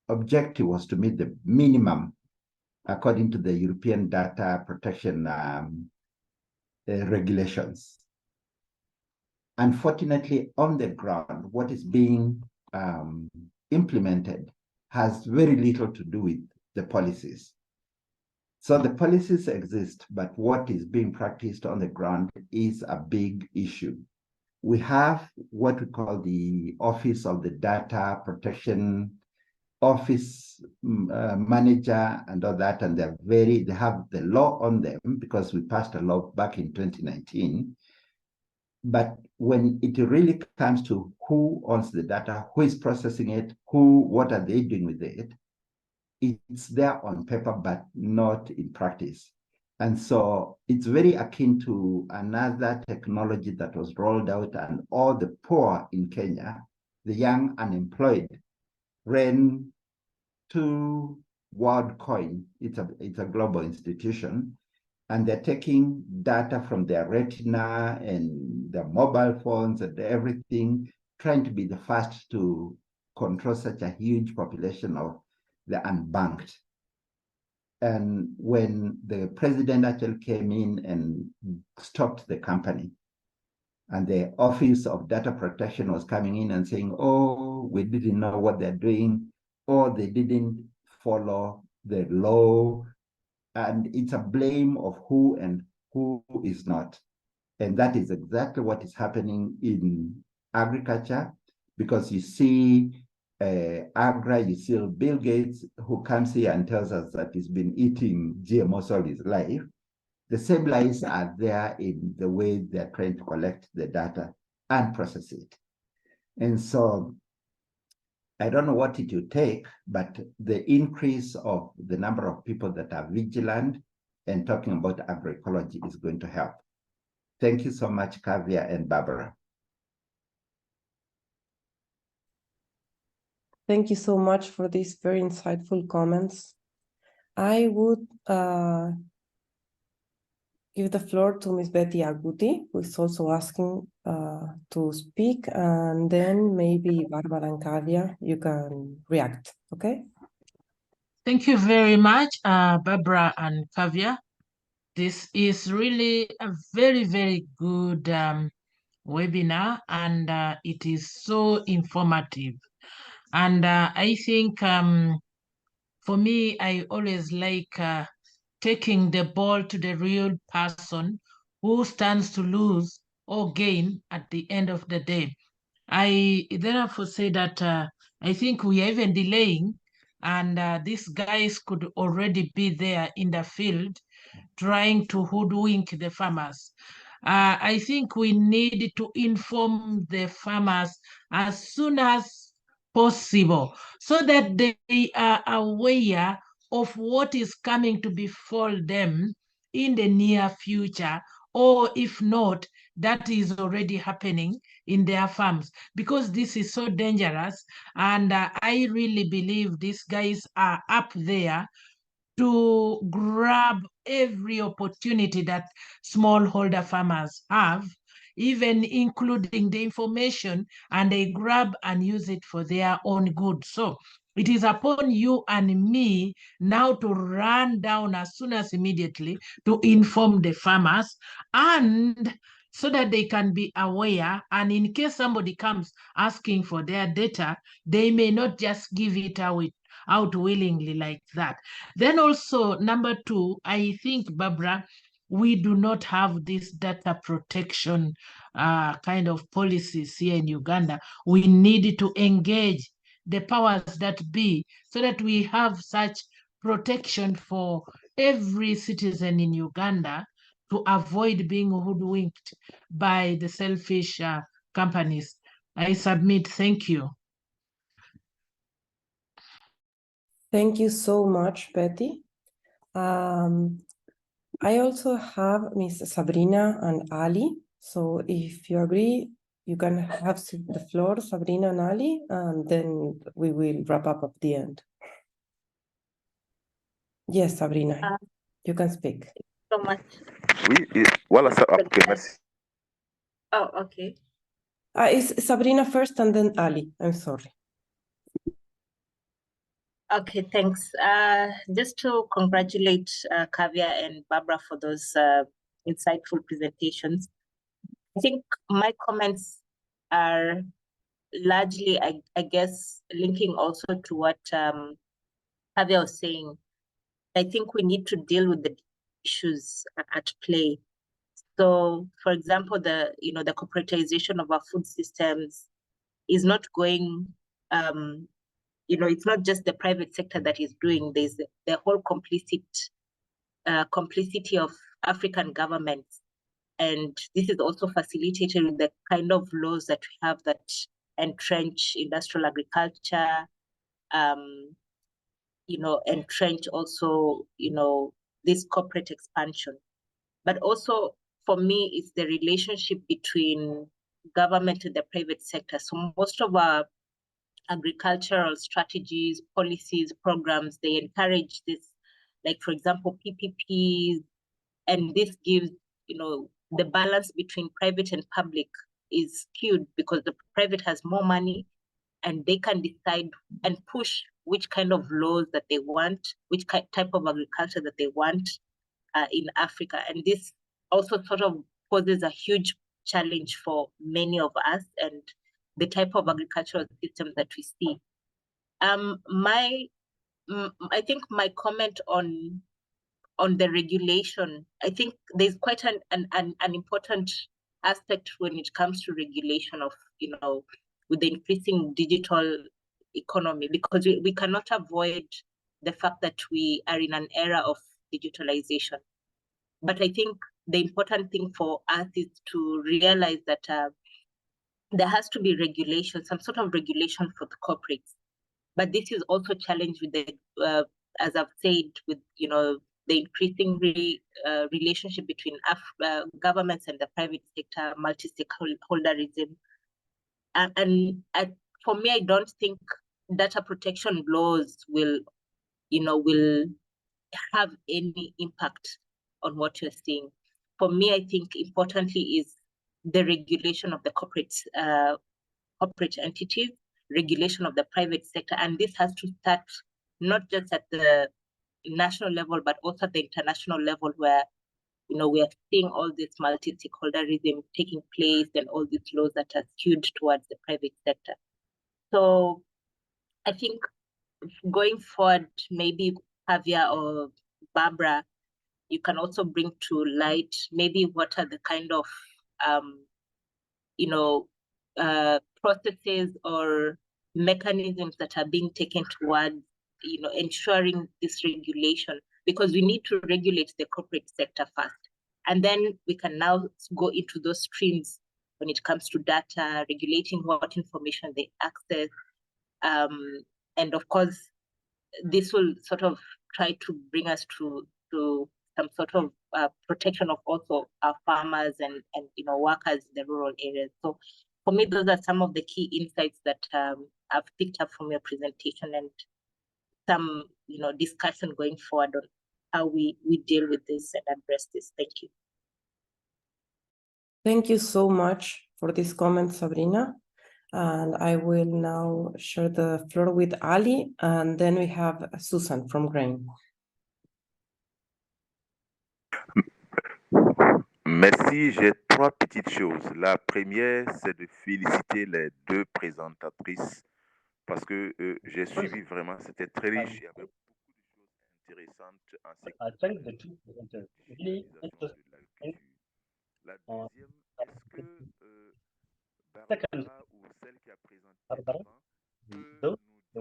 objective was to meet the minimum according to the European data protection regulations. Unfortunately, on the ground, what is being implemented has very little to do with the policies. So the policies exist, but what is being practiced on the ground is a big issue. We have what we call the Office of the Data Protection Office Manager and all that, and they have the law on them because we passed a law back in 2019. But when it really comes to who owns the data, who is processing it, what are they doing with it, it's there on paper, but not in practice. And so it's very akin to another technology that was rolled out, and all the poor in Kenya, the young unemployed, ran to WorldCoin. It's a global institution, and they're taking data from their retina and their mobile phones and everything, trying to be the first to control such a huge population of the unbanked. And when the president actually came in and stopped the company, and the Office of Data Protection was coming in and saying, oh, we didn't know what they're doing, or they didn't follow the law, and it's a blame of who and who is not. And that is exactly what is happening in agriculture, because you see you see Bill Gates, who comes here and tells us that he's been eating GMOs all his life. The same lies are there in the way they're trying to collect the data and process it. And so I don't know what it will take, but the increase of the number of people that are vigilant and talking about agroecology is going to help. Thank you so much, Kavya and Barbara. Thank you so much for these very insightful comments. I would give the floor to Ms. Betty Aguti, who is also asking to speak, and then maybe Barbara and Kavya, you can react, okay? Thank you very much, Barbara and Kavya. This is really a very, very good webinar, and it is so informative. And I think for me, I always like taking the ball to the real person who stands to lose or gain at the end of the day. I therefore say that I think we are even delaying and these guys could already be there in the field trying to hoodwink the farmers. I think we need to inform the farmers as soon as possible so that they are aware of what is coming to befall them in the near future, or if not, that is already happening in their farms, because this is so dangerous. And I really believe these guys are up there to grab every opportunity that smallholder farmers have, even including the information, and they grab and use it for their own good. So it is upon you and me now to run down as soon as immediately to inform the farmers, and so that they can be aware, and in case somebody comes asking for their data, they may not just give it out willingly like that. Then also, number two, I think, Barbara, we do not have this data protection kind of policies here in Uganda. We need to engage the powers that be so that we have such protection for every citizen in Uganda to avoid being hoodwinked by the selfish companies. I submit. Thank you. Thank you so much, Betty. I also have Miss Sabrina and Ali. So if you agree, you can have the floor, Sabrina and Ali, and then we will wrap up at the end. Yes, Sabrina, you can speak. So much. Oui, voilà ça. Okay, merci. Oh, okay. It's Sabrina first and then Ali. I'm sorry. Okay, thanks. Just to congratulate Kavya and Barbara for those insightful presentations. I think my comments are largely, I guess, linking also to what Kavya was saying. I think we need to deal with the issues at play. So, for example, the corporatization of our food systems is not going. It's not just the private sector that is doing. There's the whole complicity of African governments, and this is also facilitated with the kind of laws that we have that entrench industrial agriculture. Entrench also, this corporate expansion. But also, for me, it's the relationship between government and the private sector. So most of our agricultural strategies, policies, programs, they encourage this, like, for example, PPPs, and this gives, the balance between private and public is skewed because the private has more money and they can decide and push which kind of laws that they want, which type of agriculture that they want in Africa. And this also sort of poses a huge challenge for many of us and the type of agricultural system that we see. I think my comment on the regulation, I think there's quite an important aspect when it comes to regulation of, with the increasing digital economy, because we cannot avoid the fact that we are in an era of digitalization. But I think the important thing for us is to realize that there has to be regulation, some sort of regulation for the corporates. But this is also challenged with the, as I've said, with, the increasing relationship between governments and the private sector, multi-stakeholderism. And for me, I don't think data protection laws will have any impact on what you're seeing. For me, I think importantly is the regulation of the corporate entities, regulation of the private sector, and this has to start not just at the national level, but also at the international level, where we are seeing all this multi-stakeholderism taking place and all these laws that are skewed towards the private sector. So I think going forward, maybe Javier or Barbara, you can also bring to light maybe what are the kind of processes or mechanisms that are being taken towards ensuring this regulation, because we need to regulate the corporate sector first. And then we can now go into those streams when it comes to data, regulating what information they access. And of course, this will sort of try to bring us to some sort of protection of also our farmers and workers in the rural areas. So for me, those are some of the key insights that I've picked up from your presentation, and some discussion going forward on how we deal with this and address this. Thank you. Thank you so much for this comment, Sabrina. And I will now share the floor with Ali, and then we have Susan from Grain. Merci, j'ai trois petites choses. La première, c'est de féliciter les deux présentatrices parce que j'ai suivi vraiment, c'était très riche, il y avait beaucoup de choses intéressantes en ce qui concerne la digitalisation de l'agriculture. La deuxième, est-ce que Barbara ou celle qui a présenté avant peut nous dire du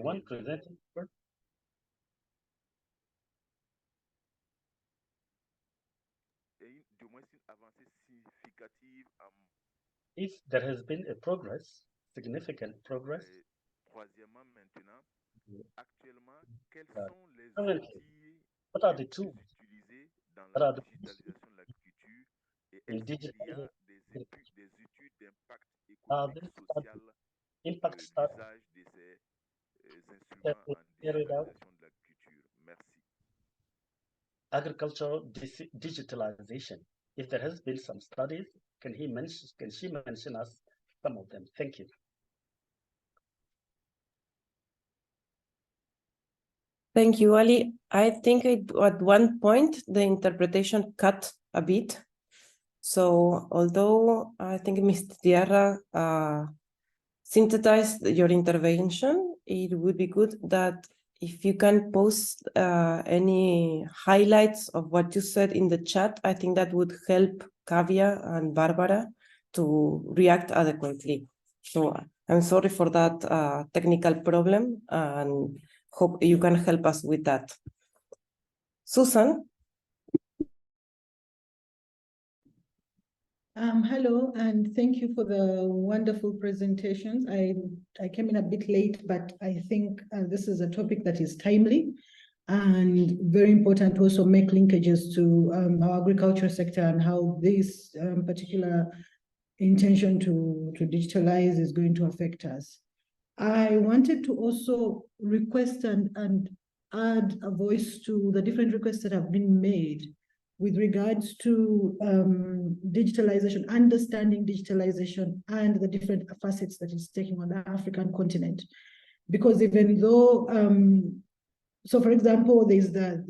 moins une avancée significative if there has been a progress, significant progress. Troisièmement, maintenant, actuellement, quels sont les outils what are the tools utilisés dans la digitalisation de l'agriculture et est-ce qu'il y a des études d'impact économique, social de l'usage de ces instruments en digitalisation de l'agriculture? Merci. Agricultural digitalization. If there has been some studies, can she mention us some of them? Thank you. Thank you, Ali. I think at one point the interpretation cut a bit. So although I think Ms. Diarra synthesized your intervention, it would be good that if you can post any highlights of what you said in the chat, I think that would help Kavya and Barbara to react adequately. So I'm sorry for that technical problem, and hope you can help us with that. Susan? Hello, and thank you for the wonderful presentations. I came in a bit late, but I think this is a topic that is timely and very important to also make linkages to our agriculture sector and how this particular intention to digitalize is going to affect us. I wanted to also request and add a voice to the different requests that have been made with regards to digitalization, understanding digitalization and the different facets that it's taking on the African continent. Because even though, so for example, there's the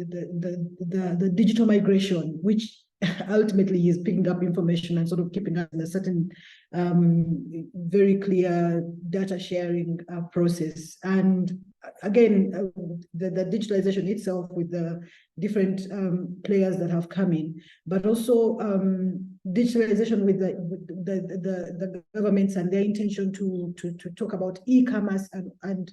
digital migration, which ultimately is picking up information and sort of keeping us in a certain very clear data sharing process. And again, the digitalization itself with the different players that have come in, but also digitalization with the governments and their intention to talk about e-commerce and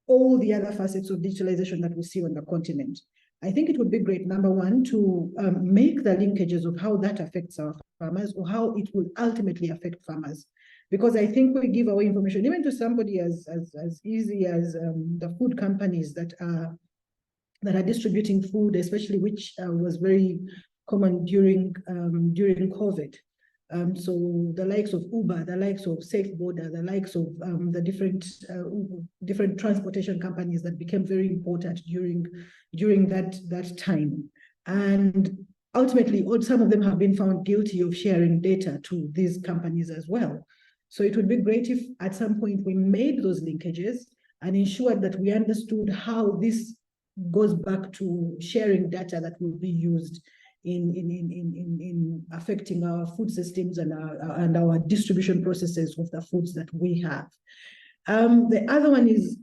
all the other facets of digitalization that we see on the continent. I think it would be great, number one, to make the linkages of how that affects our farmers or how it will ultimately affect farmers. Because I think we give away information even to somebody as easy as the food companies that are distributing food, especially which was very common during COVID. So the likes of Uber, the likes of Safe Border, the likes of the different transportation companies that became very important during that time. And ultimately, some of them have been found guilty of sharing data to these companies as well. So it would be great if at some point we made those linkages and ensured that we understood how this goes back to sharing data that will be used in affecting our food systems and our distribution processes of the foods that we have. The other one is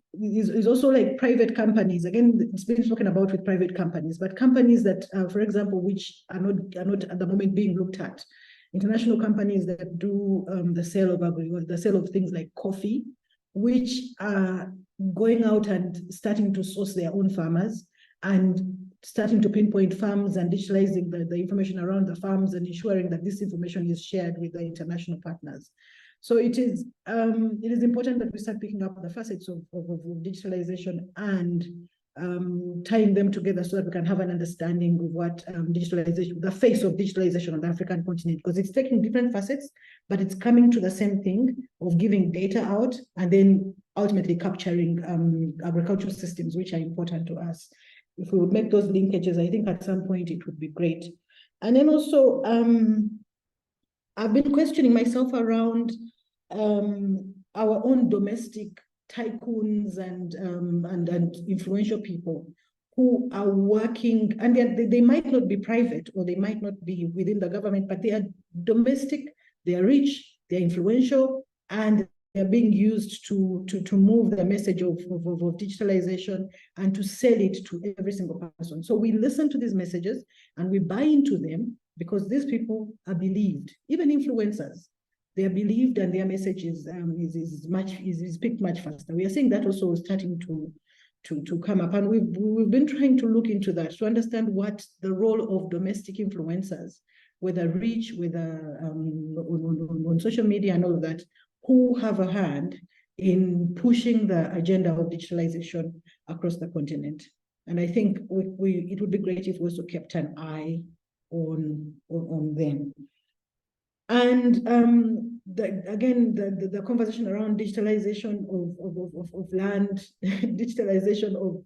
also like private companies. Again, it's been spoken about with private companies, but companies that, for example, which are not at the moment being looked at. International companies that do the sale of things like coffee, which are going out and starting to source their own farmers and starting to pinpoint farms and digitalizing the information around the farms and ensuring that this information is shared with the international partners. So it is important that we start picking up the facets of digitalization and tying them together so that we can have an understanding of what digitalization, the face of digitalization on the African continent, because it's taking different facets, but it's coming to the same thing of giving data out and then ultimately capturing agricultural systems, which are important to us. If we would make those linkages, I think at some point it would be great. And then also, I've been questioning myself around our own domestic tycoons and influential people who are working, and they might not be private or they might not be within the government, but they are domestic, they are rich, they're influential, and they're being used to move the message of digitalization and to sell it to every single person. So we listen to these messages and we buy into them because these people are believed, even influencers. They are believed and their message is picked much faster. We are seeing that also starting to come up, and we've been trying to look into that to understand what the role of domestic influencers, whether rich, whether on social media and all of that, who have a hand in pushing the agenda of digitalization across the continent. And I think it would be great if we also kept an eye on them. And the conversation around digitalization of land, digitalization of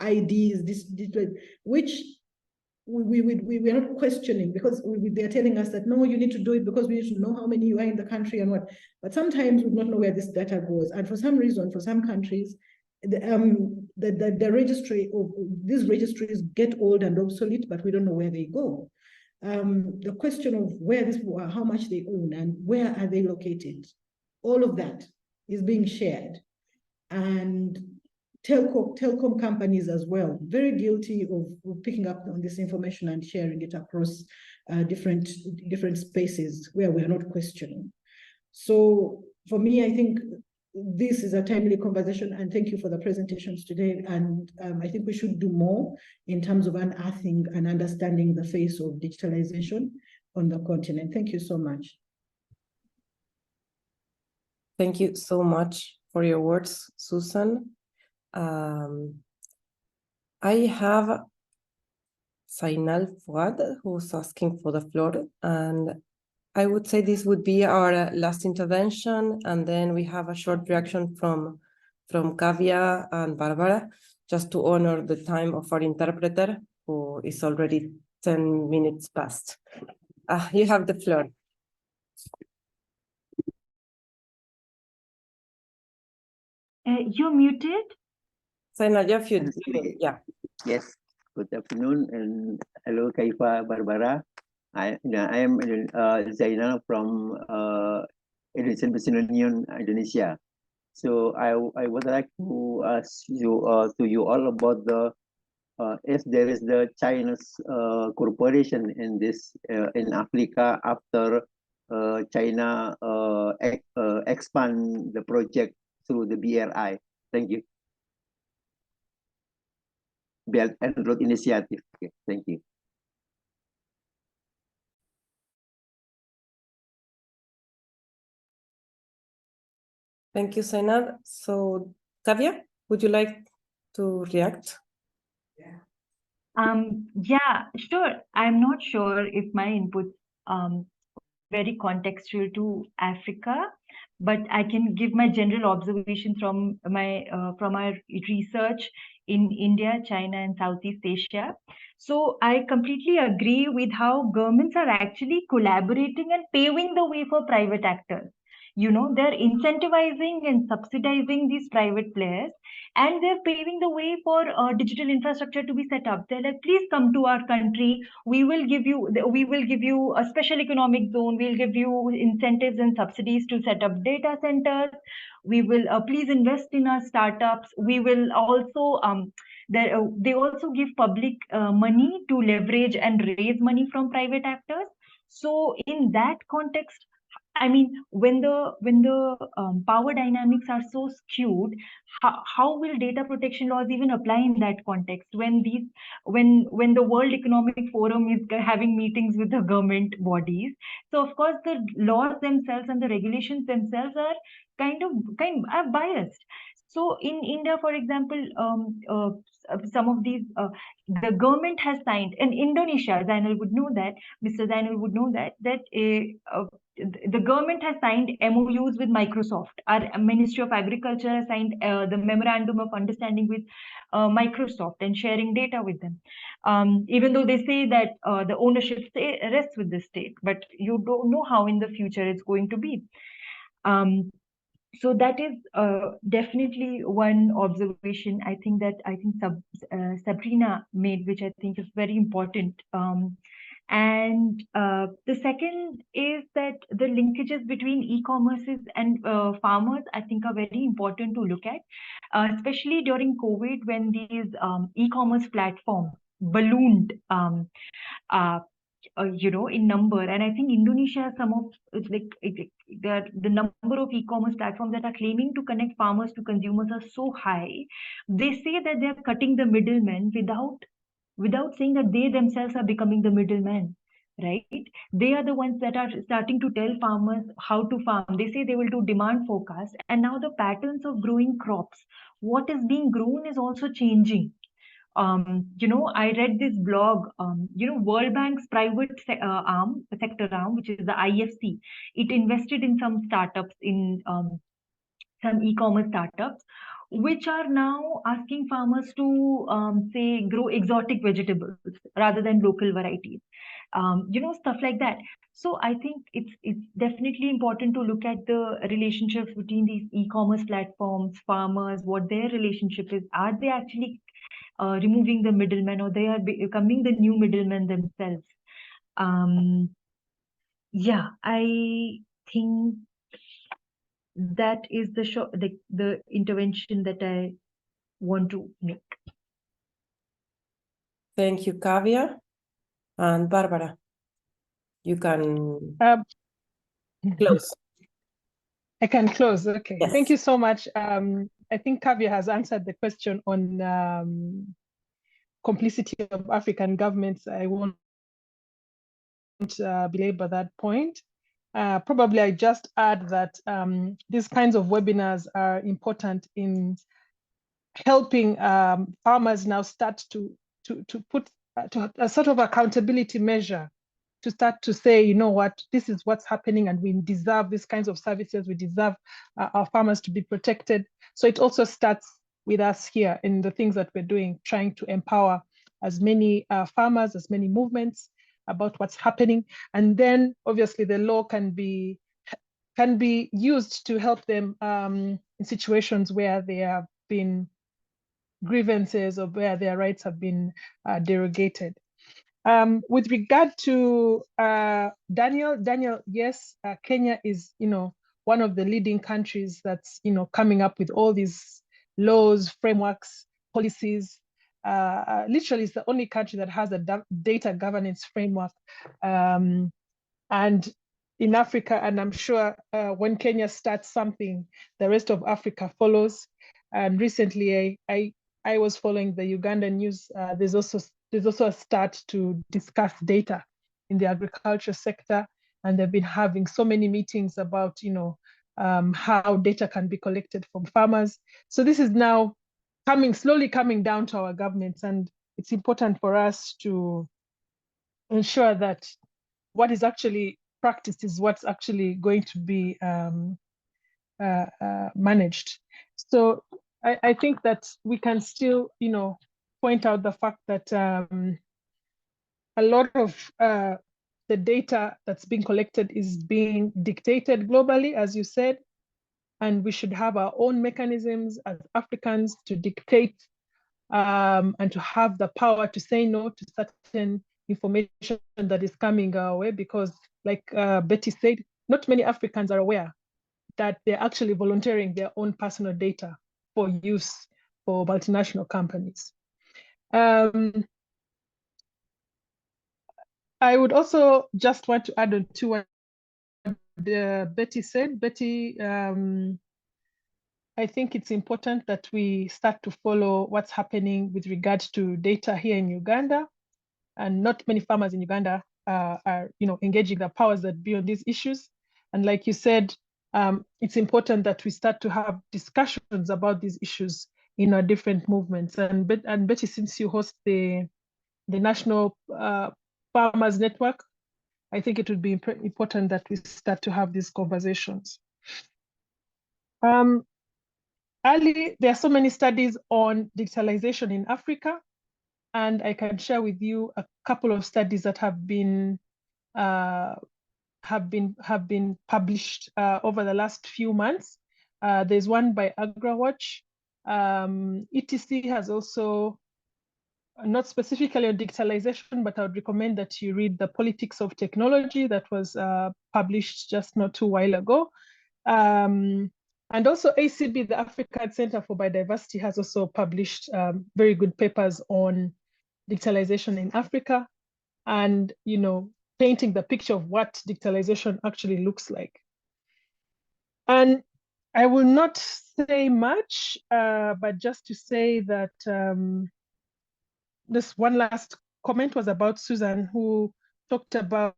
IDs, which we are not questioning, because they're telling us that no, you need to do it because we need to know how many you are in the country and what. But sometimes we do not know where this data goes, and for some reason, for some countries, the registry of these registries get old and obsolete, but we don't know where they go. The question of where these people are, how much they own, and where are they located, all of that is being shared. And telecom companies as well, very guilty of picking up on this information and sharing it across different spaces where we are not questioning. So for me, I think this is a timely conversation, and thank you for the presentations today. And I think we should do more in terms of unearthing and understanding the face of digitalization on the continent. Thank you so much. Thank you so much for your words, Susan. I have Zainal Fuad, who's asking for the floor, and I would say this would be our last intervention, and then we have a short reaction from Kavya and Barbara, just to honor the time of our interpreter, who is already 10 minutes past. You have the floor. You're muted. Zainal, you're muted. Yeah. Yes. Good afternoon and hello, Kaifa, Barbara. I am Zainal from Indonesian Business Union, Indonesia. So I would like to ask you to you all about the if there is the Chinese corporation in this in Africa after China expand the project through the BRI. Thank you. Belt and Road Initiative. Okay, thank you. Thank you, Zainal. So, Kavya, would you like to react? Yeah, sure. I'm not sure if my input very contextual to Africa, but I can give my general observation from our research in India, China, and Southeast Asia. So I completely agree with how governments are actually collaborating and paving the way for private actors. You know, they're incentivizing and subsidizing these private players, and they're paving the way for digital infrastructure to be set up. They're like, please come to our country. We will give you a special economic zone. We'll give you incentives and subsidies to set up data centers. We will please invest in our startups. We will also they also give public money to leverage and raise money from private actors. So in that context, I mean, when the power dynamics are so skewed, how will data protection laws even apply in that context? When the World Economic Forum is having meetings with the government bodies, so of course the laws themselves and the regulations themselves are are biased. So in India, for example, some of these the government has signed. In Indonesia, Zainal would know that, Mr. Zainal would know that the government has signed MOUs with Microsoft. Our Ministry of Agriculture has signed the memorandum of understanding with Microsoft and sharing data with them. Even though they say that the ownership rests with the state, but you don't know how in the future it's going to be. So that is definitely one observation I think Sabrina made, which I think is very important. And the second is that the linkages between e-commerces and farmers, I think, are very important to look at, especially during COVID when these e-commerce platforms ballooned. In number, and I think Indonesia, some of the number of e-commerce platforms that are claiming to connect farmers to consumers are so high. They say that they are cutting the middlemen without saying that they themselves are becoming the middlemen, right? They are the ones that are starting to tell farmers how to farm. They say they will do demand forecast, and now the patterns of growing crops, what is being grown, is also changing. I read this blog, World Bank's private sector arm, which is the IFC. It invested in some startups, in some e-commerce startups, which are now asking farmers to say grow exotic vegetables rather than local varieties, stuff like that. So I think it's definitely important to look at the relationships between these e-commerce platforms, farmers, what their relationship is. Are they actually removing the middlemen, or they are becoming the new middlemen themselves? Yeah, I think that is the intervention that I want to make. Thank you, Kavya. And Barbara, you can close. I can close. Okay. Yes. Thank you so much. I think Kavya has answered the question on complicity of African governments. I won't belabor that point. Probably I just add that these kinds of webinars are important in helping farmers now start to put to a sort of accountability measure, to start to say, you know what, this is what's happening, and we deserve these kinds of services. We deserve our farmers to be protected. So it also starts with us here in the things that we're doing, trying to empower as many farmers, as many movements about what's happening. And then obviously the law can be used to help them in situations where they have been grievances or where their rights have been derogated. With regard to Daniel, yes, Kenya is, one of the leading countries that's, coming up with all these laws, frameworks, policies. Literally, it's the only country that has a data governance framework. And in Africa, and I'm sure when Kenya starts something, the rest of Africa follows. And recently, I was following the Ugandan news. There's also a start to discuss data in the agriculture sector, and they've been having so many meetings about, how data can be collected from farmers. So this is now slowly coming down to our governments, and it's important for us to ensure that what is actually practiced is what's actually going to be managed. So I think that we can still, point out the fact that a lot of the data that's being collected is being dictated globally, as you said, and we should have our own mechanisms as Africans to dictate and to have the power to say no to certain information that is coming our way, because like Betty said, not many Africans are aware that they're actually volunteering their own personal data for use for multinational companies. I would also just want to add on to what Betty said. Betty, I think it's important that we start to follow what's happening with regards to data here in Uganda, and not many farmers in Uganda are, engaging the powers that be on these issues. And like you said, it's important that we start to have discussions about these issues in our different movements. And Betty, since you host the National Farmers Network, I think it would be important that we start to have these conversations. Ali, there are so many studies on digitalization in Africa, and I can share with you a couple of studies that have been published over the last few months. There's one by AgriWatch. ETC has also, not specifically on digitalization, but I would recommend that you read The Politics of Technology that was published just not too while ago. And also ACB, the African Center for Biodiversity, has also published very good papers on digitalization in Africa, and painting the picture of what digitalization actually looks like. And I will not say much, but just to say that this one last comment was about Susan, who talked about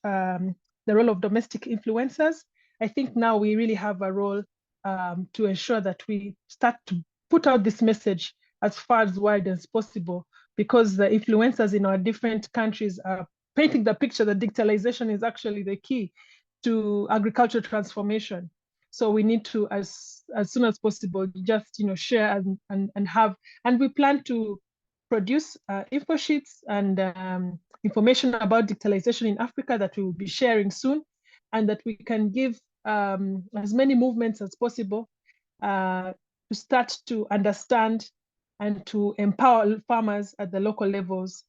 the role of domestic influencers. I think now we really have a role to ensure that we start to put out this message as far as wide as possible, because the influencers in our different countries are painting the picture that digitalization is actually the key to agricultural transformation. So we need to, as soon as possible, just share and have, and we plan to produce info sheets and information about digitalization in Africa that we will be sharing soon, and that we can give as many movements as possible to start to understand and to empower farmers at the local levels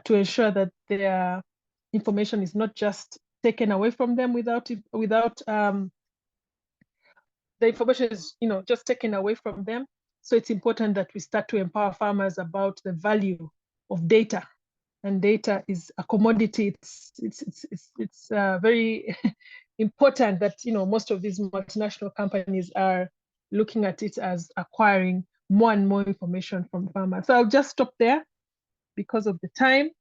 to ensure that their information is not just taken away from them without the information is just taken away from them. So it's important that we start to empower farmers about the value of data, and data is a commodity. It's very important that most of these multinational companies are looking at it as acquiring more and more information from farmers. So I'll just stop there because of the time.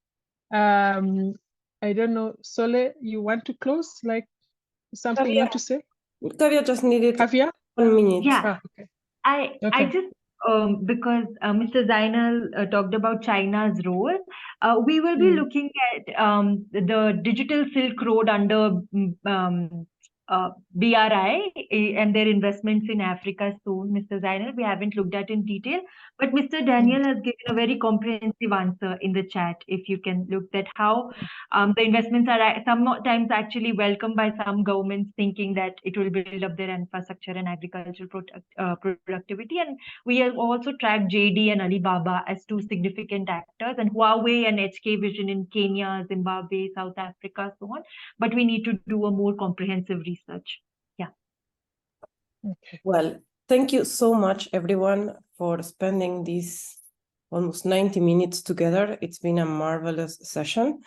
I don't know, Sole, you want to close? Like something you want to say? Kavya just needed Kavya? 1 minute. Yeah. Okay. I just because Mr. Zainal talked about China's role, we will be looking at the digital Silk Road under BRI and their investments in Africa soon, Mr. Zainal. We haven't looked at in detail, but Mr. Daniel has given a very comprehensive answer in the chat. If you can look at how the investments are sometimes actually welcomed by some governments, thinking that it will build up their infrastructure and agricultural productivity. And we have also tracked JD and Alibaba as two significant actors, and Huawei and HK Vision in Kenya, Zimbabwe, South Africa, so on. But we need to do a more comprehensive research. Yeah. Okay. Well, thank you so much, everyone, for spending these almost 90 minutes together. It's been a marvelous session.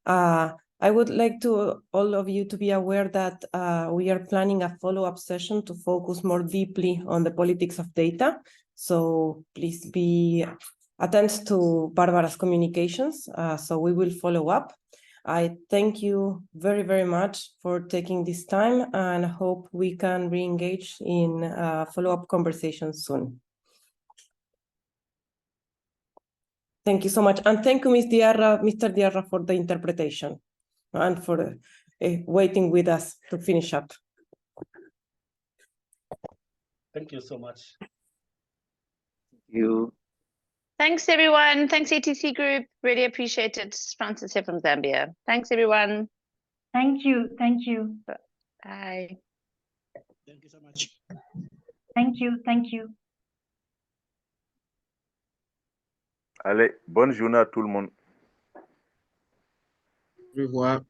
I would like to all of you to be aware that we are planning a follow-up session to focus more deeply on the politics of data. So please be attentive to Barbara's communications. So we will follow up. I thank you very, very much for taking this time, and hope we can re-engage in follow-up conversations soon. Thank you so much. And thank you, Mr. Diarra, for the interpretation and for waiting with us to finish up. Thank you so much. Thank you. Thanks, everyone. Thanks, ETC Group. Really appreciate it. Francis here from Zambia. Thanks, everyone. Thank you. Thank you. Bye. Thank you so much. Thank you. Thank you. Allez, bonne journée à tout le monde. Au revoir.